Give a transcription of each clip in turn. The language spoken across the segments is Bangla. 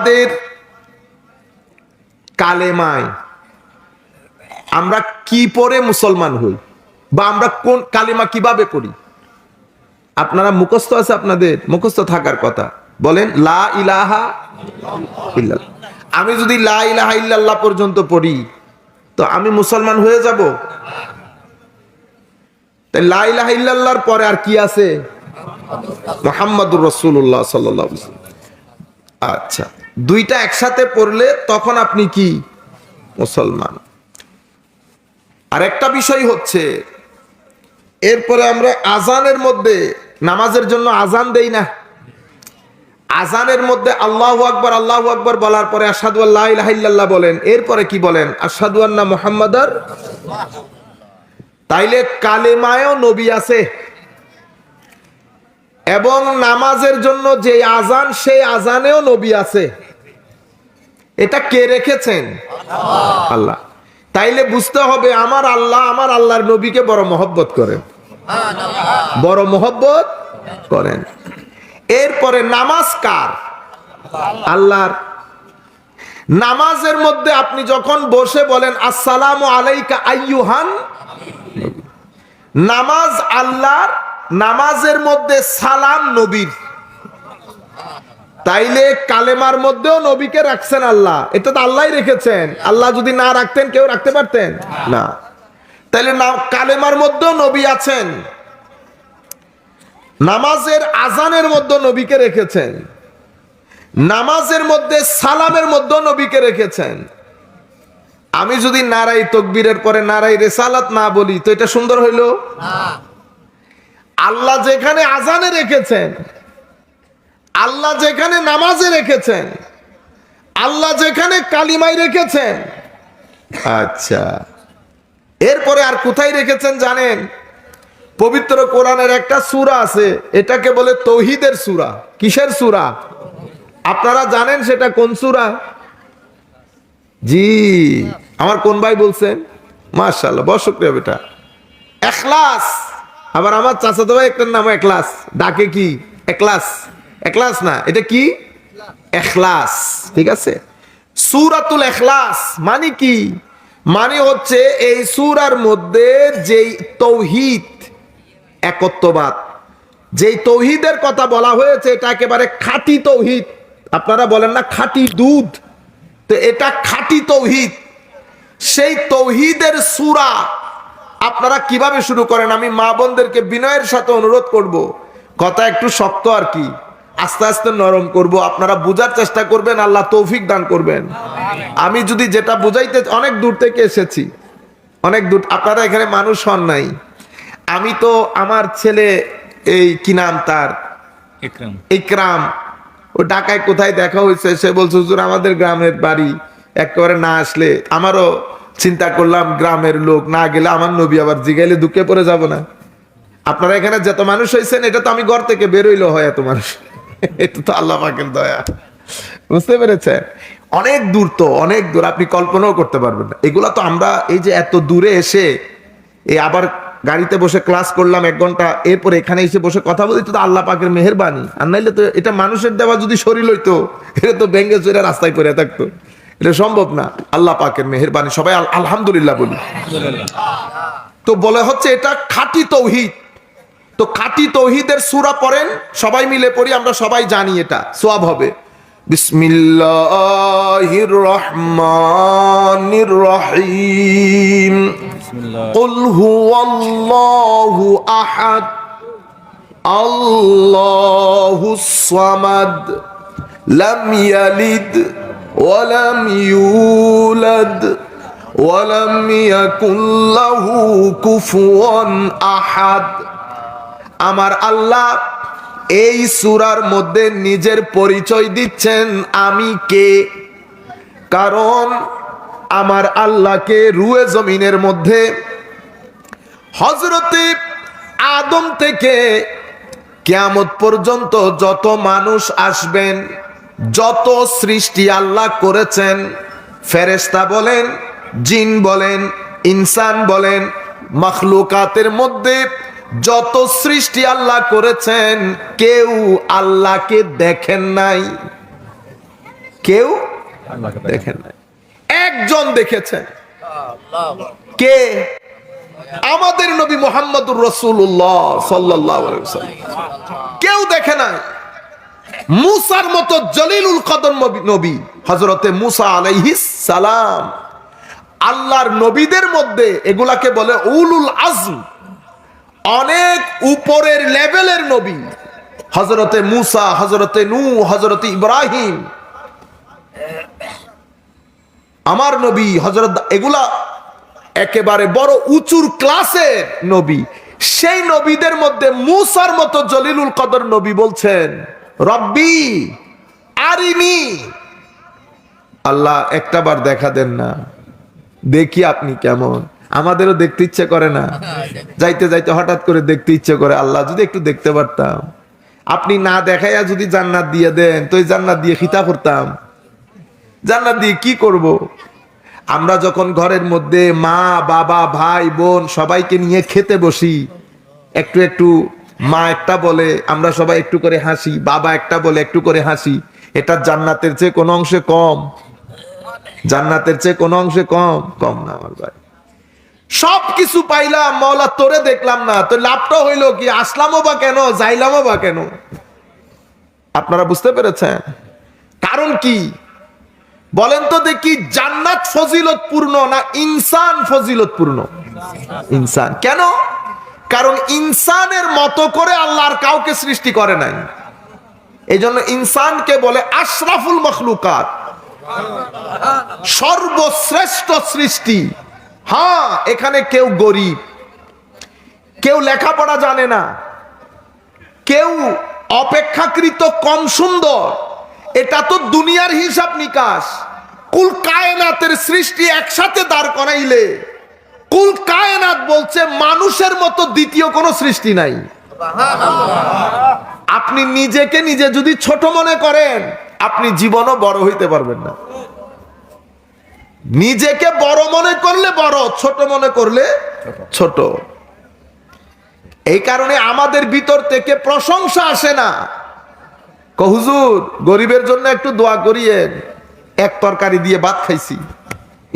আমাদের কালেমায় আমরা কি পড়ে মুসলমান হই, বা আমরা কোন কালেমা কিভাবে পড়ি? আপনারা মুখস্থ আছে, আপনাদের মুখস্থ থাকার কথা। বলেন লা ইলাহা ইল্লাল্লাহ। আমি যদি লা ইলাহা ইল্লাল্লাহ পর্যন্ত পড়ি তো আমি মুসলমান হয়ে যাব? তাই লা ইলাহা ইল্লাল্লাহর পরে আর কি আছে? মুহাম্মাদুর রাসূলুল্লাহ সাল্লাল্লাহু আলাইহি ওয়াসাল্লাম। আচ্ছা, দুইটা একসাথে পড়লে তখন আপনি কি? মুসলমান। আরেকটা বিষয় হচ্ছে, এরপরে আমরা আজানের মধ্যে, নামাজের জন্য আজান দেই না, আজানের মধ্যে আল্লাহু আকবার বলার পরে আশহাদু আল্লা ইলাহা ইল্লাল্লাহ বলেন, এরপরে কি বলেন? আশহাদু আন্না মুহাম্মাদার। তাইলে কালেমায়ও নবী আছে, এবং নামাজের জন্য যে আজান, সেই আজানেও নবী আছে। এটা কে রেখেছেন? আল্লাহ। তাইলে বুঝতে হবে আমার আল্লাহ আমার আল্লাহর নবীকে বড় মহব্বত করেন, বড় মহব্বত করেন। এরপরে নামাজ কার? আল্লাহর। নামাজের মধ্যে আপনি যখন বসে বলেন আসসালামু আলাইকা আইয়ুহান, নামাজ আল্লাহর, নামাজের মধ্যে সালাম নবীর। তাইলে কালেমার মধ্যেও নবীকে রাখছেন আল্লাহ, এটা তো আল্লাহই রেখেছেন। আল্লাহ যদি না রাখতেন কেউ রাখতে পারতেন না। তাইলে কালেমার মধ্যেও নবী আছেন, নামাজের আজানের মধ্যে নবীকে রেখেছেন, নামাজের মধ্যে সালামের মধ্যে নবীকে রেখেছেন। আমি যদি নারাই তাকবীরের পরে নারাই রিসালাত না বলি তো এটা সুন্দর হইল? আল্লাহ যেখানে আজানে রেখেছেন, আল্লাহ যেখানে নামাজে রেখেছেন, আল্লাহ যেখানে কালিমায় রেখেছেন, আচ্ছা এরপরে আর কোথায় রেখেছেন জানেন? পবিত্র কোরআনের একটা সূরা আছে, এটাকে বলে তৌহিদের সূরা। কিসের সূরা? আপনারা জানেন সেটা কোন সূরা? জি, আমার কোন ভাই বলছেন? মাশাআল্লাহ, বহুত শুকরিয়া বেটা। ইখলাস। আবার আমার চাচাতো ভাই একটার নাম ইখলাস, ডাকে কি? ইখলাস। ইখলাস না, এটা কি? ইখলাস। ঠিক আছে, সূরাতুল ইখলাস মানে কি? মানে হচ্ছে এই সূরার মধ্যে যেই তৌহিদ, একত্ববাদ, যেই তৌহিদের কথা বলা হয়েছে, এটা একেবারে খাঁটি তৌহিদ। আপনারা বলেন না খাঁটি দুধ, তো এটা খাঁটি তৌহিদ। সেই তৌহিদের সূরা আপনারা কিভাবে শুরু করেন? আমি মা বোনদেরকে বিনয়ের সাথে অনুরোধ করব, কথা একটু শক্ত আর কি, আস্তে আস্তে নরম করব, আপনারা বোঝার চেষ্টা করবেন, আল্লাহ তৌফিক দান করবেন। আমি যদি যেটা বুঝাইতে, অনেক দূর থেকে এসেছি, অনেক দূর, আপনারা এখানে মানুষ হন নাই। আমি তো আমার ছেলে, এই কি নাম তার, ইকরাম, ও ঢাকায় কোথায় দেখা হয়েছে, সে বলছে হুজুর আমাদের গ্রামের বাড়ি, একেবারে না আসলে আমারও চিন্তা করলাম গ্রামের লোক না গেলে আমার নবী আবার জিগাইলে দুঃখে পড়ে যাব না। আপনারা এখানে যত মানুষ হয়েছেন, এটা তো আমি ঘর থেকে বেরোইলো হয় এত মানুষ, এটা তো আল্লাহ পাকের দয়া, বুঝতে পেরেছেন? অনেক দূর, তো অনেক দূর, আপনি কল্পনাও করতে পারবেন না। এগুলা তো আমরা এই যে এত দূরে এসে এই আবার গাড়িতে বসে ক্লাস করলাম 1 ঘন্টা, এরপর এখানে এসে বসে কথা বলি, তো আল্লাহ পাকের মেহেরবানি। আর নাইলে তো এটা মানুষের দেওয়া যদি শরীর হইতো, এটা তো ভেঙে চড়ে রাস্তায় পড়ে থাকতো, এটা সম্ভব না। আল্লাহ পাকের মেহেরবানি, সবাই আলহামদুলিল্লাহ বলি। তো বলে হচ্ছে এটা খাঁটি তৌহিদ। তো খাঁটি তৌহিদের সূরা পড়েন, সবাই মিলে পড়ি, আমরা সবাই জানি, এটা সওয়াব হবে। বিসমিল্লাহির রহমানির রহিম। কুল হুয়াল্লাহু আহাদ আল্লাহুস সামাদ লাম ইয়ালিদ ওয়া লাম ইউলাদ ওয়া লাম ইয়াকুল লাহু কুফুয়ান আহাদ। আমার আল্লাহ এই সূরার মধ্যে নিজের পরিচয় দিচ্ছেন আমি কে, কারণ আমার আল্লাহকে রুয়ে জমিনের মধ্যে হযরতে আদম থেকে কিয়ামত পর্যন্ত যত মানুষ আসবেন, যত সৃষ্টি আল্লাহ করেছেন, ফেরেশতা বলেন, জিন বলেন, ইনসান বলেন, মাখলুকাতের মধ্যে যত সৃষ্টি আল্লাহ করেছেন, কেউ আল্লাহকে দেখেন নাই। কেউ দেখেন নাই, একজন দেখেছেন। কে? আমাদের নবী মুহাম্মদুর রাসূলুল্লাহ সাল্লাল্লাহু আলাইহি ওয়াসাল্লাম। কেউ দেখে নাই। মুসার মতো জলিলুল কদর নবী হযরতে মুসা আলাইহিস সালাম, আল্লাহর নবীদের মধ্যে এগুলাকে বলে উলুল আজম, অনেক উপরের লেভেলের নবী। হযরতে মুসা, হযরতে নূহ, হযরতে ইব্রাহিম, আমার নবী হযরত, এগুলা একেবারে বড় উঁচুর ক্লাসের নবী। সেই নবীদের মধ্যে মুসার মতো জলিলুল কদর নবী বলছেন, রব্বি আরিনি, আল্লাহ একটাবার দেখা দেন না, দেখি আপনি কেমন। আমাদেরও দেখতে ইচ্ছে করে না? যাইতে যাইতে হঠাৎ করে দেখতে ইচ্ছে করে, আল্লাহ যদি একটু দেখতে পারতাম। আপনি না দেখাইয়া যদি জান্নাত দিয়ে দেন, তো এই জান্নাত দিয়ে খিতা করতাম, জান্নাত দিয়ে কি করব? আমরা যখন ঘরের মধ্যে মা বাবা ভাই বোন সবাইকে নিয়ে খেতে বসি, একটু একটু মা একটা বলে আমরা সবাই একটু করে হাসি, বাবা একটা বলে একটু করে হাসি, এটা জান্নাতের চেয়ে কোনো অংশে কম? জান্নাতের চেয়ে কোনো অংশে কম? কম না আমার ভাই। সবকিছু পাইলাম, মাওলা তোরে দেখলাম না, তো লাভটা হইলো কি? আসলামও বা কেন, যাইলামও বা কেন? আপনারা বুঝতে পেরেছেন কারণ কি? বলেন তো দেখি, জান্নাত ফজিলতপূর্ণ না ইনসান ফজিলতপূর্ণ? ইনসান। কেন? কারণ ইনসানের মতো করে আল্লাহ আর কাউকে সৃষ্টি করে নাই। এই জন্য ইনসানকে বলে আশরাফুল মখলুকাত, সর্বশ্রেষ্ঠ সৃষ্টি। হ্যাঁ, এখানে কেউ গরিব, কেউ লেখাপড়া জানে না, কেউ অপেক্ষাকৃত কম সুন্দর, এটা তো দুনিয়ার হিসাব নিকাশ। কুল কায়নাতের সৃষ্টি একসাথে দাঁড় করাইলে কুল কায়নাত বলছে মানুষের মতো দ্বিতীয় কোনো সৃষ্টি নাই। আপনি নিজেকে নিজে যদি ছোট মনে করেন, আপনি জীবনও বড় হইতে পারবেন না। নিজেকে বড় মনে করলে বড়, ছোট মনে করলে ছোট। এই কারণে আমাদের ভিতর থেকে প্রশংসা আসে না। হুজুর গরিবের জন্য একটু দোয়া করিয়েন, এক তরকারি দিয়ে ভাত খাইছি,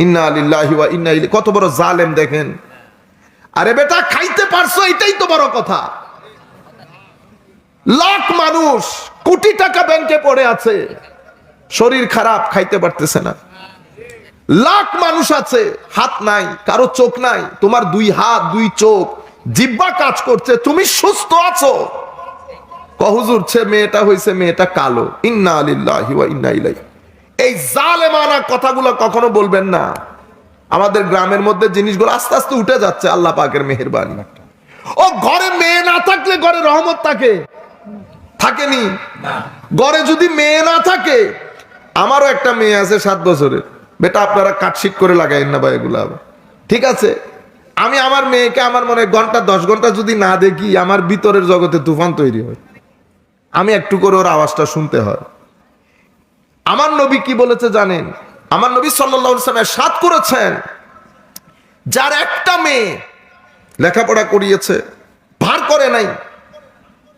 ইন্না লিল্লাহি ওয়া ইন্না ইলাইহি। কত বড় জালেম দেখেন। আরে বেটা, খাইতে পারছো এটাই তো বড় কথা। লাখ মানুষ, কোটি টাকা ব্যাংকে পড়ে আছে, শরীর খারাপ, খাইতে পারতেছে না। লাখ মানুষ আছে, হাত নাই, কারো চোখ নাই, তোমার দুই হাত দুই চোখ জিহ্বা কাজ করছে, তুমি সুস্থ আছো। হুজুর মেয়েটা হয়েছে, মেয়েটা কালো, ইন্না লিল্লাহি ওয়া ইন্না ইলাইহি। এই জালেমানা কথাগুলো কখনো বলবেন না। আমাদের গ্রামের মধ্যে জিনিসগুলো আস্তে আস্তে উঠে যাচ্ছে, আল্লাহ পাকের মেহেরবানি। ও ঘরে মেয়ে না থাকলে ঘরে রহমত থাকেনি? ঘরে যদি মেয়ে না থাকে, আমারও একটা মেয়ে আছে 7 বছরের, বেটা আপনারা কাটশিট করে লাগাইন না ভাই এগুলা, ঠিক আছে? আমি আমার মেয়েকে আমার মনে ঘন্টা 10 ঘন্টা যদি না দেখি, আমার ভিতরের জগতে তুফান তৈরি হয়। আমি একটু করে ওর আওয়াজটা শুনতে হয়। আমার নবী কি বলেছে জানেন? আমার নবী সাল্লাল্লাহু আলাইহি ওয়াসাল্লাম ইরশাদ করেছেন, যার একটা মেয়ে লেখাপড়া করিয়েছে, ভার করে নাই,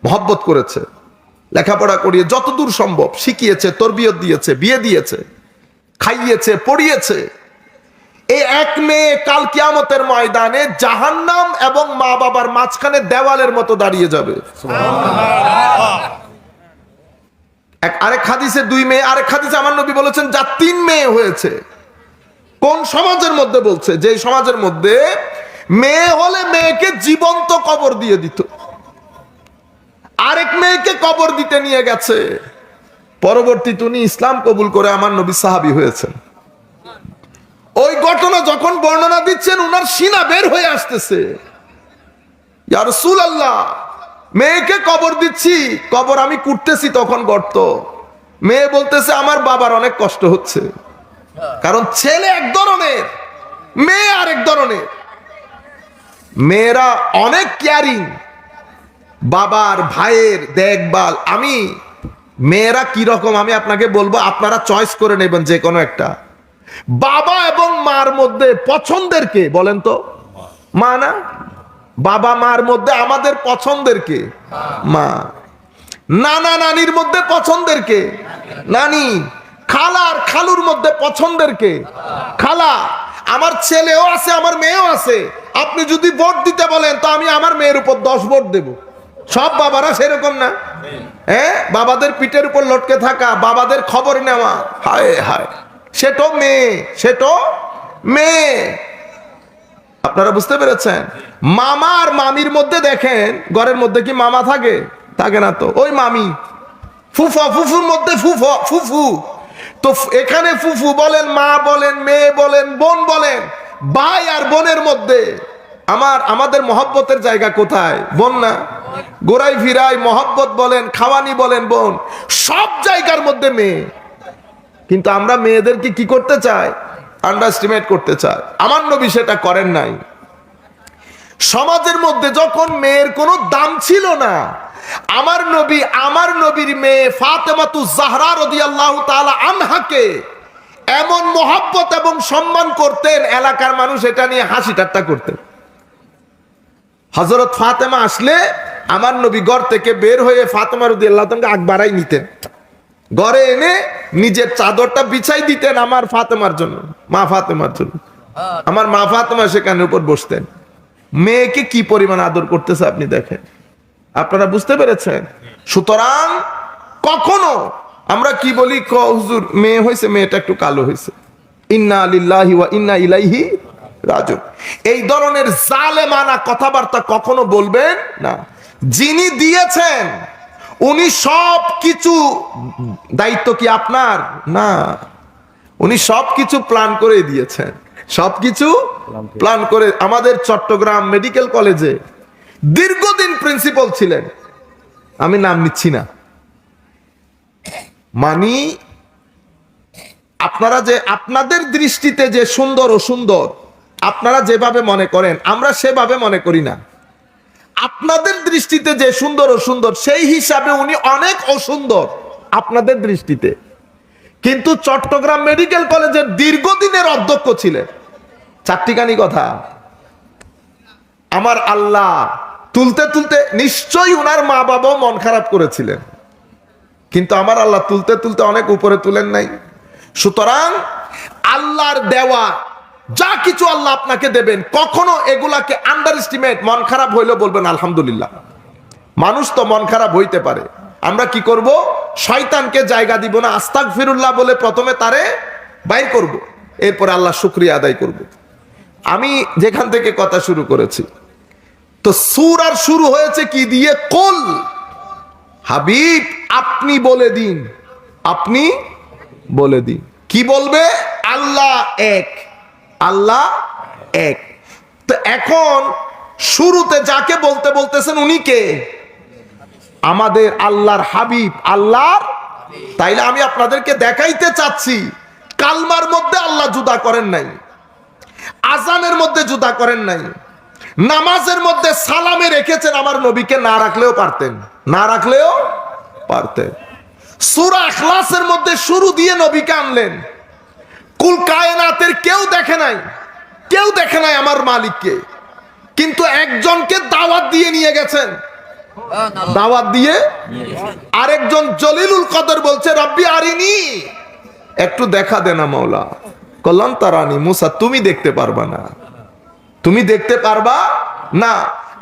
মহব্বত করেছে, লেখাপড়া করিয়ে যতদূর সম্ভব শিখিয়েছে, তরবিয়ত দিয়েছে, বিয়ে দিয়েছে, খাইয়েছে, পড়িয়েছে, এই এক মেয়ে কাল কিয়ামতের ময়দানে জাহান্নাম এবং মা বাবার মাঝখানে দেওয়ালের মতো দাঁড়িয়ে যাবে। আরেক হাদিসে 2 মেয়ে, আরেক হাদিসে আমার নবী বলেছেন যার 3 মেয়ে হয়েছে। কোন সমাজের মধ্যে বলছে? যে সমাজের মধ্যে মেয়ে হলে মেয়েকে জীবন্ত কবর দিয়ে দিত, আরেক মেয়েকে কবর দিতে নিয়ে গেছে, পরবর্তীতে উনি ইসলাম কবুল করে আমার নবী সাহাবী হয়েছেন। ওই ঘটনা যখন বর্ণনা দিচ্ছেন, উনার সিনা বের হয়ে আসতেছে, ইয়া রাসূলুল্লাহ, মেয়েকে কবর দিচ্ছি, কবর আমি কুটতেছি, তখন গর্ত। মেয়ে বলতেছে আমার বাবার অনেক কষ্ট হচ্ছে, কারণ ছেলে এক ধরনের, মেয়ে আরেক ধরনের। মেয়েরা অনেক কেয়ারিং, বাবার ভাইয়ের দেখভাল। আমি মেয়েরা কি রকম আমি আপনাকে বলবো, আপনারা চয়েস করে নেবেন যে কোনো একটা। বাবা এবং মার মধ্যে পছন্দের কে বলেন তো? মা না? বাবা মার মধ্যে আমাদের পছন্দের কে? মা। নানা নানির মধ্যে পছন্দের কে? নানি। খালা আর খালুর মধ্যে পছন্দের কে? খালা। আমার ছেলেও আছে, আমার মেয়েও আছে। আপনি যদি ভোট দিতে বলেন তো আমি আমার মেয়ের উপর 10 ভোট দেব। সব বাবারা সেরকম না। হ্যাঁ, বাবাদের পিঠের উপর লটকে থাকা, বাবাদের খবর নেওয়া, হায় হায়, সেটা মেয়ে, সেটা মেয়ে। আপনারা বুঝতে পেরেছেন? মামা আর মামির মধ্যে দেখেন, ঘরের মধ্যে কি মামা থাকে? থাকে না তো, ওই মামি। ফুফা, ফুফুর মধ্যে ফুফা, ফুফু। তো এখানে ফুফু বলেন, মা বলেন, মেয়ে বলেন, বোন বলেন, ভাই আর বোনের মধ্যে আমাদের মহব্বতের জায়গা কোথায়? বোন না? গোড়াই ফিরাই মহব্বত বলেন, খাওয়ানি বলেন, বোন। সব জায়গার মধ্যে মেয়ে। কিন্তু আমরা মেয়েদেরকে কি করতে চাই? আন্ডারস্টিমেট করতে চাই। আমার নবী সেটা করেন নাই। সমাজের মধ্যে যখন মেয়ের কোনো দাম ছিল না, আমার নবীর মেয়ে ফাতেমাতুজ জাহরা রাদিয়াল্লাহু তাআলা আনহাকে এমন মহব্বত এবং সম্মান করতেন, এলাকার মানুষ এটা নিয়ে হাসি ঠাট্টা করতেন। হযরত ফাতেমা আসলে আমার নবী ঘর থেকে বের হয়ে ফাতেমা রাদিয়াল্লাহু তাআলাকে আগ বাড়াই নিতেন, ঘরে এনে নিজের চাদরটা বিছাই দিতেন আমার ফাতেমার জন্য, মা ফাতেমার জন্য। আমার মা ফাতেমা সেখানে উপর বসতেন। মেয়েকে কি পরিমাণ আদর করতেছে আপনি দেখেন। আপনারা বুঝতে পেরেছেন? সুতরাং কখনো আমরা কি বলি, হুজুর মেয়ে হয়েছে, মেয়েটা একটু কালো হয়েছে, ইন্না লিল্লাহি ওয়া ইন্না ইলাইহি রাজিউন, এই ধরনের জালেমানা কথাবার্তা কখনো বলবেন না। যিনি দিয়েছেন উনি সব কিছু, দায়িত্ব কি আপনার? না, উনি সবকিছু প্ল্যান করে দিয়েছেন, সবকিছু প্ল্যান করে। আমাদের চট্টগ্রাম মেডিকেল কলেজে দীর্ঘদিন প্রিন্সিপাল ছিলেন, আমি নাম নিচ্ছি না, মানি আপনারা যে আপনাদের দৃষ্টিতে যে সুন্দর ও সুন্দর আপনারা যেভাবে মনে করেন, আমরা সেভাবে মনে করি না। আপনাদের দৃষ্টিতে যে সুন্দর ও সুন্দর, সেই হিসাবে উনি অনেক অসুন্দর আপনাদের দৃষ্টিতে। কিন্তু চট্টগ্রাম মেডিকেল কলেজের দীর্ঘদিনের অধ্যক্ষ ছিলেন। চারটিখানি কথা। আমার আল্লাহ তুলতে তুলতে, নিশ্চয়ই উনার মা বাবাও মন খারাপ করেছিলেন, কিন্তু আমার আল্লাহ তুলতে তুলতে অনেক উপরে তুলেন নাই। সুতরাং আল্লাহর দেওয়া যা কিছু আল্লাহ আপনাকে দেবেন, কখনো এগুলাকে আন্ডার এস্টিমেট, মন খারাপ হইলেও বলবেন আলহামদুলিল্লাহ। মানুষ তো মন খারাপ হইতে পারে, আমরা কি করব? শয়তানকে জায়গা দিব না, আস্তাগফিরুল্লাহ বলে প্রথমে তারে বাইর করব, এরপরে আল্লাহ শুকরিয়া আদায় করব। আমি যেখান থেকে কথা শুরু করেছি, তো সূরার শুরু হয়েছে কি দিয়ে? কুল, হাবিব আপনি বলে দিন, আপনি বলে দিন। কি বলবে? আল্লাহ এক, আল্লাহ এক। তো এখন শুরুতে যাকে বলতে বলতেছেন উনি কে? আমাদের আল্লাহর হাবিব, আল্লাহর। তাইলে আমি আপনাদেরকে দেখাইতে চাচ্ছি, কালমার মধ্যে আল্লাহ জুদা করেন নাই, আজানের মধ্যে জুদা করেন নাই, নামাজের মধ্যে সালামে রেখেছেন। আমার নবীকে না রাখলেও পারতেন, না রাখলেও পারতেন। সূরা ইখলাসের মধ্যে শুরু দিয়ে নবীকে আনলেন। কুল কায়নাতের কেউ দেখে নাই, কেউ দেখে নাই আমার মালিককে, কিন্তু একজনকে দাওয়াত দিয়ে নিয়ে গেছেন। দাওয়াত দিয়ে আরেকজন জলিলুল কদর বলছে, রব্বি আরিনি, একটু দেখা দে না মাওলা। কল্যাণ তারানি, মুসা তুমি দেখতে পারবা না, তুমি দেখতে পারবা না।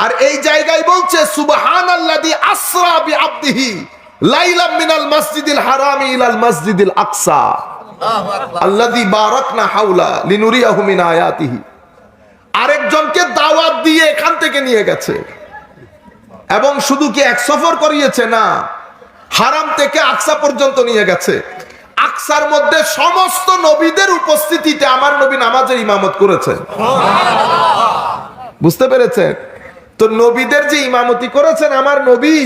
আর এই জায়গায় বলছে সুবহানাল্লাযী আসরা বিআবদিহি লাইলাম মিনাল মাসজিদিল হারামি ইলাল মাসজিদিল আকসা আল্লাযী বারাকনা হাওলা লিনুরিয়াহু মিন আয়াতিহি। আরেকজনকে দাওয়াত দিয়ে এখান থেকে নিয়ে গেছে, এবং শুধু কি এক সফর করিয়েছে না, হারাম থেকে আকসা পর্যন্ত নিয়ে গেছে। আকসার মধ্যে সমস্ত নবীদের উপস্থিতিতে আমার নবী নামাজের ইমামত করেছেন। বুঝতে পেরেছেন? তো নবীদের যে ইমামতি করেছেন আমার নবী,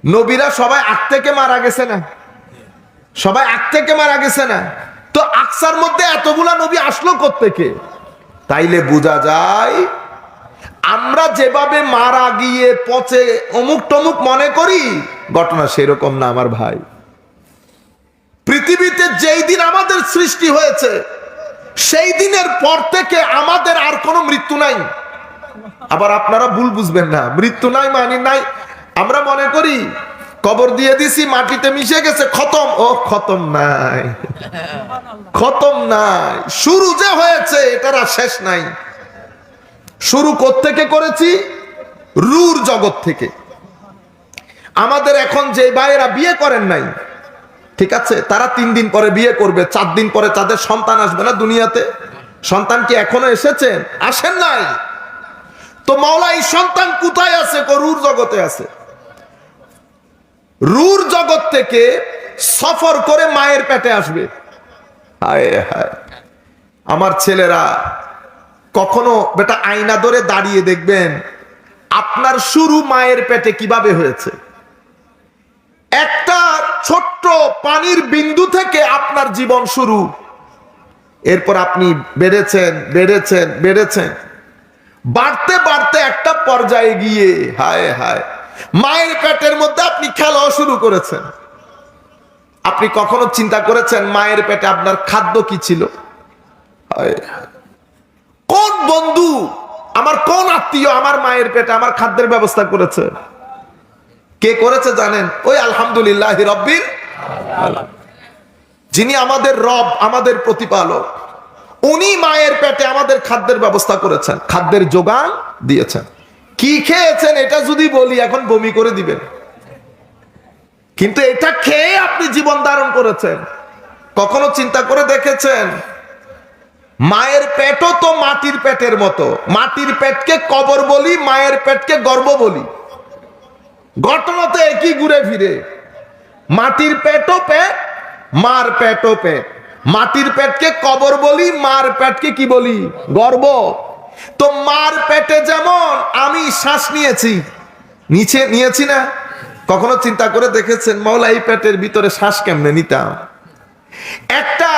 নবীরা সবাই আগ থেকে মারা গেছে না? সবাই আগ থেকে মারা গেছে না? তো আকসার মধ্যে এতগুলা নবী আসলো কোত্থেকে? তাইলে বোঝা যায় আমরা যেভাবে মারা গিয়ে পচে অমুক টমুক মনে করি, ঘটনা সেরকম না আমার ভাই। পৃথিবীতে যেই দিন আমাদের সৃষ্টি হয়েছে, সেই দিনের পর থেকে আমাদের আর কোনো মৃত্যু নাই। আবার আপনারা ভুল বুঝবেন না, মৃত্যু নাই মানে নাই। আমরা মনে করি কবর দিয়ে দিছি, মাটিতে মিশে গেছে, খতম। ও খতম নাই, খতম নাই, শুরু যে হয়েছে এটার আর শেষ নাই। শুরু কোত্থেকে করেছি? রূর জগৎ থেকে। আমাদের এখন যে ভাইয়েরা বিয়ে করেন নাই, ঠিক আছে, তারা 3 দিন পরে বিয়ে করবে, 4 দিন পরে তাদের সন্তান আসবে না দুনিয়াতে? সন্তান কি এখনো এসেছেন? আসেন নাই। তো মাওলা এই সন্তান কোথায় আছে? রূর জগতে আছে। রূর জগৎ থেকে সফর করে মায়ের পেটে আসবে। হায় হায়, আমার ছেলেরা কখনো বেটা আয়না ধরে দাঁড়িয়ে দেখবেন আপনার শুরু মায়ের পেটে কিভাবে হয়েছে। একটা ছোট্ট পানির বিন্দু থেকে আপনার জীবন শুরু। এরপর আপনি বেড়েছেন বেড়েছেন বেড়েছেন, বাড়তে বাড়তে একটা পর্যায়ে গিয়ে হায় হায় মায়ের পেটের মধ্যে আপনি খেলাও শুরু করেছেন। আপনি কখনো চিন্তা করেছেন মায়ের পেটে আপনার খাদ্য কি ছিল? হায় হায়, কোন বন্ধু আমার, কোন আত্মীয় আমার মায়ের পেটে আমার খাদ্যের ব্যবস্থা করেছে? কে করেছে জানেন? ওই আলহামদুলিল্লাহ রব্বিল আলামিন, যিনি আমাদের রব, আমাদের প্রতিপালক, উনি মায়ের পেটে আমাদের খাদ্যের ব্যবস্থা করেছেন, খাদ্যের যোগান দিয়েছেন। কি খেয়েছেন এটা যদি বলি এখন বমি করে দিবেন, কিন্তু এটা খেয়ে আপনি জীবন ধারণ করেছেন। কখনো চিন্তা করে দেখেছেন মায়ের পেটও তো মাটির পেটের মতো, মাটির পেটকে কবর বলি, মায়ের পেটকে গর্ভ বলি, ঘটনা তো একই ঘুরে ফিরে। মাটির পেটও পেট, মার পেটও পেট। মাটির পেটকে কবর বলি, মার পেটকে কি বলি? গর্ভ। তো মার পেটে যেমন আমি শ্বাস নিয়েছি, নিচে নিয়েছি না? কখনো চিন্তা করে দেখেছেন মাওলা এই পেটের ভিতরে শ্বাস কেমনে নিতাম? একটা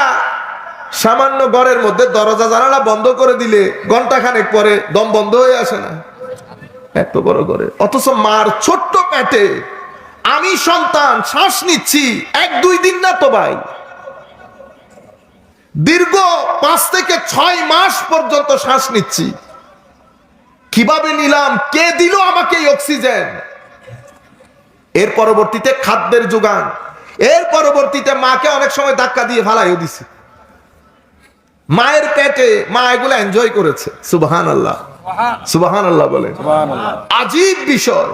সামান্য ঘরের মধ্যে দরজা জানালা বন্ধ করে দিলে ঘন্টাখানেক পরে দম বন্ধ হয়ে আসে না? এত বড় করে, অথচ মার ছোট্ট পেটে আমি সন্তান শ্বাস নিচ্ছি 1-2 দিন না তো ভাই, দীর্ঘ 5 থেকে 6 মাস পর্যন্ত শ্বাস নিচ্ছি। কিভাবে নিলাম? কে দিল আমাকে এই অক্সিজেন? এর পরবর্তীতে খাদ্যের যোগান, এর পরবর্তীতে মাকে অনেক সময় ধাক্কা দিয়ে ফালাইও দিছি। মায়ের পেটে মা এগুলো এনজয় করেছে। সুবহানাল্লাহ, সুবহানাল্লাহ বলেন। আজীব বিষয়।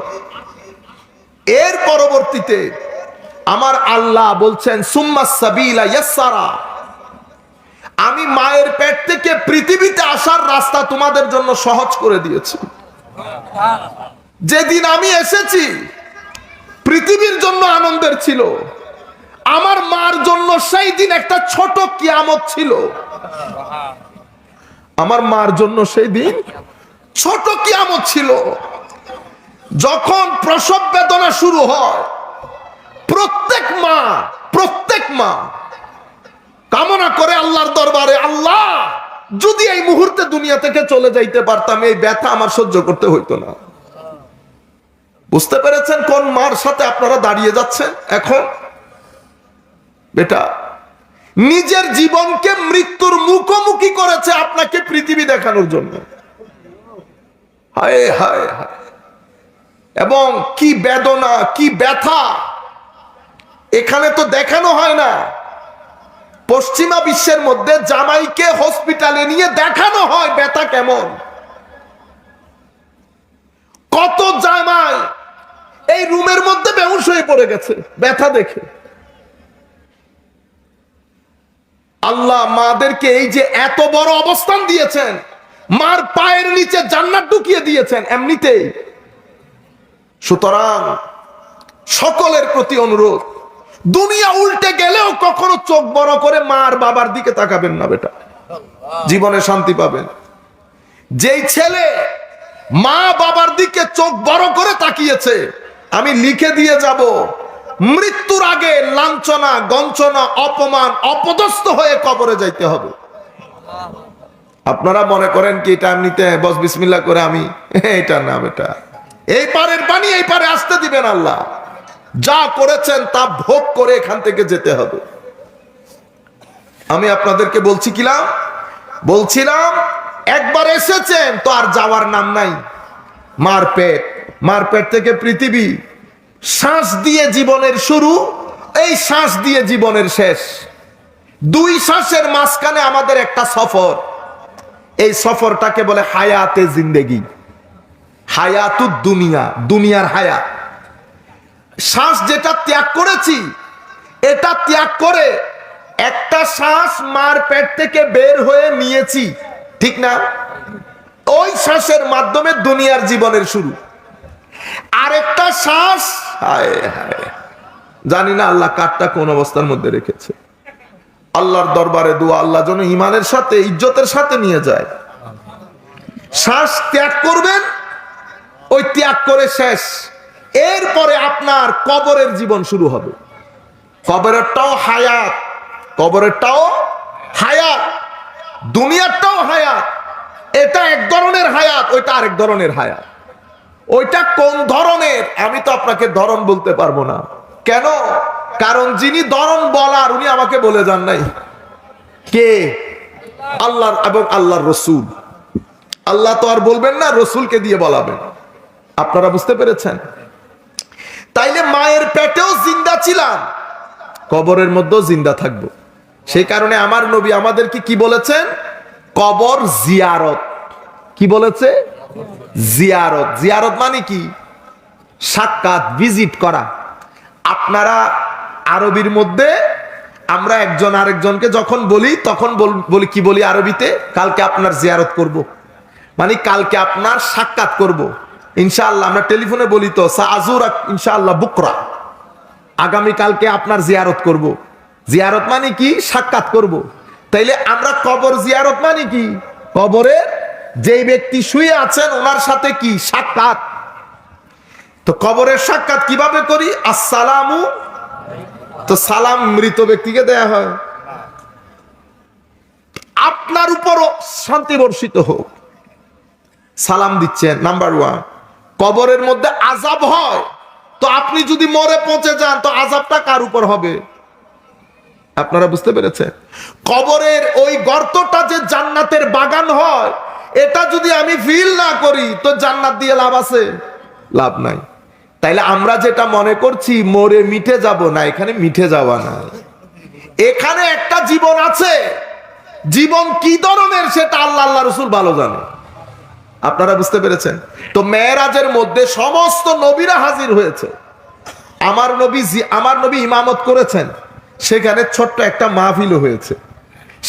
এর পরবর্তীতে আমার আল্লাহ বলছেন সুম্মাস সাবিলা ইয়াসসারা, আমি মায়ের পেট থেকে পৃথিবীতে আসার রাস্তা তোমাদের জন্য সহজ করে দিয়েছি। যেদিন আমি এসেছি পৃথিবীর জন্য আনন্দের ছিল, আমার মার জন্য সেই দিন একটা ছোট কিয়ামত ছিল। আমার মার জন্য সেই দিন ছোট কিয়ামত ছিল। যখন প্রসব বেদনা শুরু হয়, প্রত্যেক মা কামনা করে আল্লাহর দরবারে, আল্লাহ যদি এই মুহূর্তে দুনিয়া থেকে চলে যাইতে পারতাম, এই ব্যথা আমার সহ্য করতে হইতো না। বুঝতে পেরেছেন কোন মার সাথে আপনারা দাঁড়িয়ে যাচ্ছেন এখন? বেটা নিজের জীবনকে মৃত্যুর মুখোমুখি করেছে আপনাকে পৃথিবী দেখানোর জন্য। হায় হায় হায়, এবং কি বেদনা, কি ব্যথা এখানে তো দেখানো হয় না। পশ্চিমা বিশ্বের মধ্যে জামাইকে হসপিটালে নিয়ে দেখানো হয় ব্যথা কেমন। কত জামাই এই রুমের মধ্যে বেহুশ হয়ে পড়ে গেছে ব্যথা দেখে। আল্লাহ মাদেরকে এই যে এত বড় অবস্থান দিয়েছেন, মার পায়ের নিচে জান্নাত ঢুকিয়ে দিয়েছেন এমনিতেই। সুতরাং সকলের প্রতি অনুরোধ, দুনিয়া উল্টে গেলেও কখনো চোখ বড় করে মা আর বাবার দিকে তাকাবেন না বেটা, জীবনে শান্তি পাবেন। যেই ছেলে মা বাবার দিকে চোখ বড় করে তাকিয়েছে, আমি লিখে দিয়ে যাব মৃত্যুর আগে লাঞ্ছনা, গঞ্চনা, অপমান, অপদস্থ হয়ে কবরে যাইতে হবে। আপনারা মনে করেন কি এটা এমনিতে বস বিসমিল্লাহ করে আমি, এটা না বেটা, এই পারের পানি এই পারে আসতে দিবেন আল্লাহ। যা করেছেন তা ভোগ করে এখান থেকে যেতে হবে। আমি আপনাদেরকে বলছিলাম একবার এসেছেন তো আর যাওয়ার নাম নাই। মার পেট থেকে পৃথিবী, শ্বাস দিয়ে জীবনের শুরু, এই শ্বাস দিয়ে জীবনের শেষ। দুই শ্বাসের মাঝখানে আমাদের একটা সফর, এই সফরটাকে বলে হায়াতে জিন্দেগি, হায়াতুদ দুনিয়া, দুনিয়ার হায়াত। শ্বাস যেটা ত্যাগ করেছি, এটা ত্যাগ করে একটা শ্বাস মার পেট থেকে বের হয়ে নিয়েছি, ঠিক না? ওই শ্বাসের মাধ্যমে দুনিয়ার জীবনের শুরু। আরেকটা শ্বাস, হায় হায়, জানি না আল্লাহ কারটা কোন অবস্থার মধ্যে রেখেছে। আল্লাহর দরবারে দোয়া, আল্লাহ যেন ইমানের সাথে ইজ্জতের সাথে নিয়ে যায়। শ্বাস ত্যাগ করবেন, ওই ত্যাগ করে শেষ। এরপরে আপনার কবরের জীবন শুরু হবে। কবরেরটাও হায়াত, কবরেরটাও হায়াত, দুনিয়ারটাও হায়াত। এটা এক ধরনের হায়াত, ওইটা আরেক ধরনের হায়াত। ওইটা কোন ধরনের আমি তো আপনাকে ধরন বলতে পারবো না। কেন? কারণ যিনি ধরন বলার উনি আমাকে বলে যান নাই। কে? আল্লাহ এবং আল্লাহর রসুল। আল্লাহ তো আর বলবেন না, রসুলকে দিয়ে বলাবেন। আপনারা বুঝতে পেরেছেন? তাইলে মায়ের পেটেও জিন্দা ছিলাম, কবরের মধ্যেও জিন্দা থাকবো। সেই কারণে আমার নবী আমাদেরকে কি বলেছেন? কবর জিয়ারত। কি বলেছে? জিয়ারত। জিয়ারত মানে কি? সাক্ষাৎ, ভিজিট করা। আপনারা আরবির মধ্যে আমরা একজন আরেকজনকে যখন বলি তখন বলি কি বলি আরবিতে? কালকে আপনার জিয়ারত করব, মানে কালকে আপনার সাক্ষাৎ করব ইনশাআল্লাহ। আমরা টেলিফোনে বলি তো সাআজুরাক ইনশাআল্লাহ বুকরা, আগামী কালকে আপনার জিয়ারত করব। জিয়ারত মানে কি? সাক্ষাৎ করব। তাইলে আমরা কবর জিয়ারত মানে কি? কবরের যেই ব্যক্তি শুয়ে আছেন ওনার সাথে কি সাক্ষাৎ। তো কবরের সাক্ষাৎ কিভাবে করি? আসসালামু, তো সালাম মৃত ব্যক্তিকে দেয়া হয়। আপনার উপরও শান্তি বর্ষিত হোক, সালাম দিচ্ছেন। Number one. কবরের মধ্যে আযাব হয়, তো আপনি যদি মরে পচে যান তো আযাবটা কার উপর হবে? আপনারা বুঝতে পেরেছেন? কবরের ওই গর্তটা যে জান্নাতের বাগান হয়, এটা যদি আমি ফিল না করি তো জান্নাত দিয়ে লাভ আছে? লাভ নাই। তাইলে আমরা যেটা মনে করছি মরে মিটে যাব, না, এখানে মিটে যাওয়া না, এখানে একটা জীবন আছে। জীবন কি ধরনের সেটা আল্লাহ আল্লাহ রসুল ভালো জানে। আপনারা বুঝতে পেরেছেন? তো মেরাজের মধ্যে সমস্ত নবীরা হাজির হয়েছে। আমার নবী ইমামত করেছেন, সেখানে ছোট্ট একটা মাহফিল হয়েছে।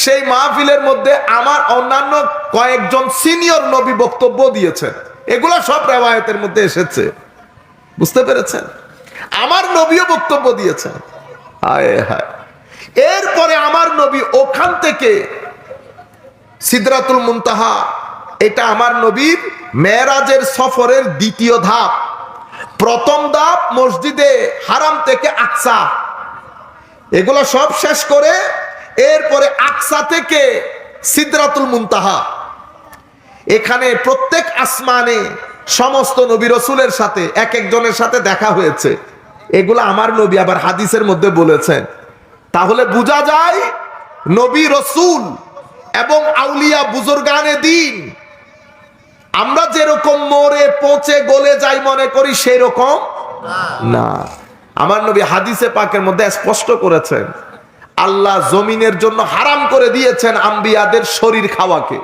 সেই মাহফিলের মধ্যে আমার অন্যান্য কয়েকজন সিনিয়র নবী বক্তব্য দিয়েছেন। এগুলো সব রিওয়ায়াতের মধ্যে এসেছে। বুঝতে পেরেছেন? আমার নবীও বক্তব্য দিয়েছেন। হায় হায়। এরপরে আমার নবী ওখান থেকে সিদরাতুল মুনতাহা, এটা আমার নবীর মেরাজের সফরের দ্বিতীয় ধাপ। প্রথম ধাপ মসজিদে হারাম থেকে আকসা, এগুলো সব শেষ করে এরপরে আকসা থেকে সিদরাতুল মুনতাহা। এখানে প্রত্যেক আসমানে সমস্ত নবী রসুলের সাথে এক একজনের সাথে দেখা হয়েছে। এগুলো আমার নবী আবার হাদিসের মধ্যে বলেছেন। তাহলে বোঝা যায় নবী রসুল এবং আউলিয়া বুজুর্গানে দিন আমরা যেরকম মরে পচে গলে যাই মনে করি সেই রকম না। আমার নবী হাদিসে পাকের মধ্যে স্পষ্ট করেছেন, আল্লাহ জমিনের জন্য হারাম করে দিয়েছেন আম্বিয়াদের শরীর খাওয়াকে।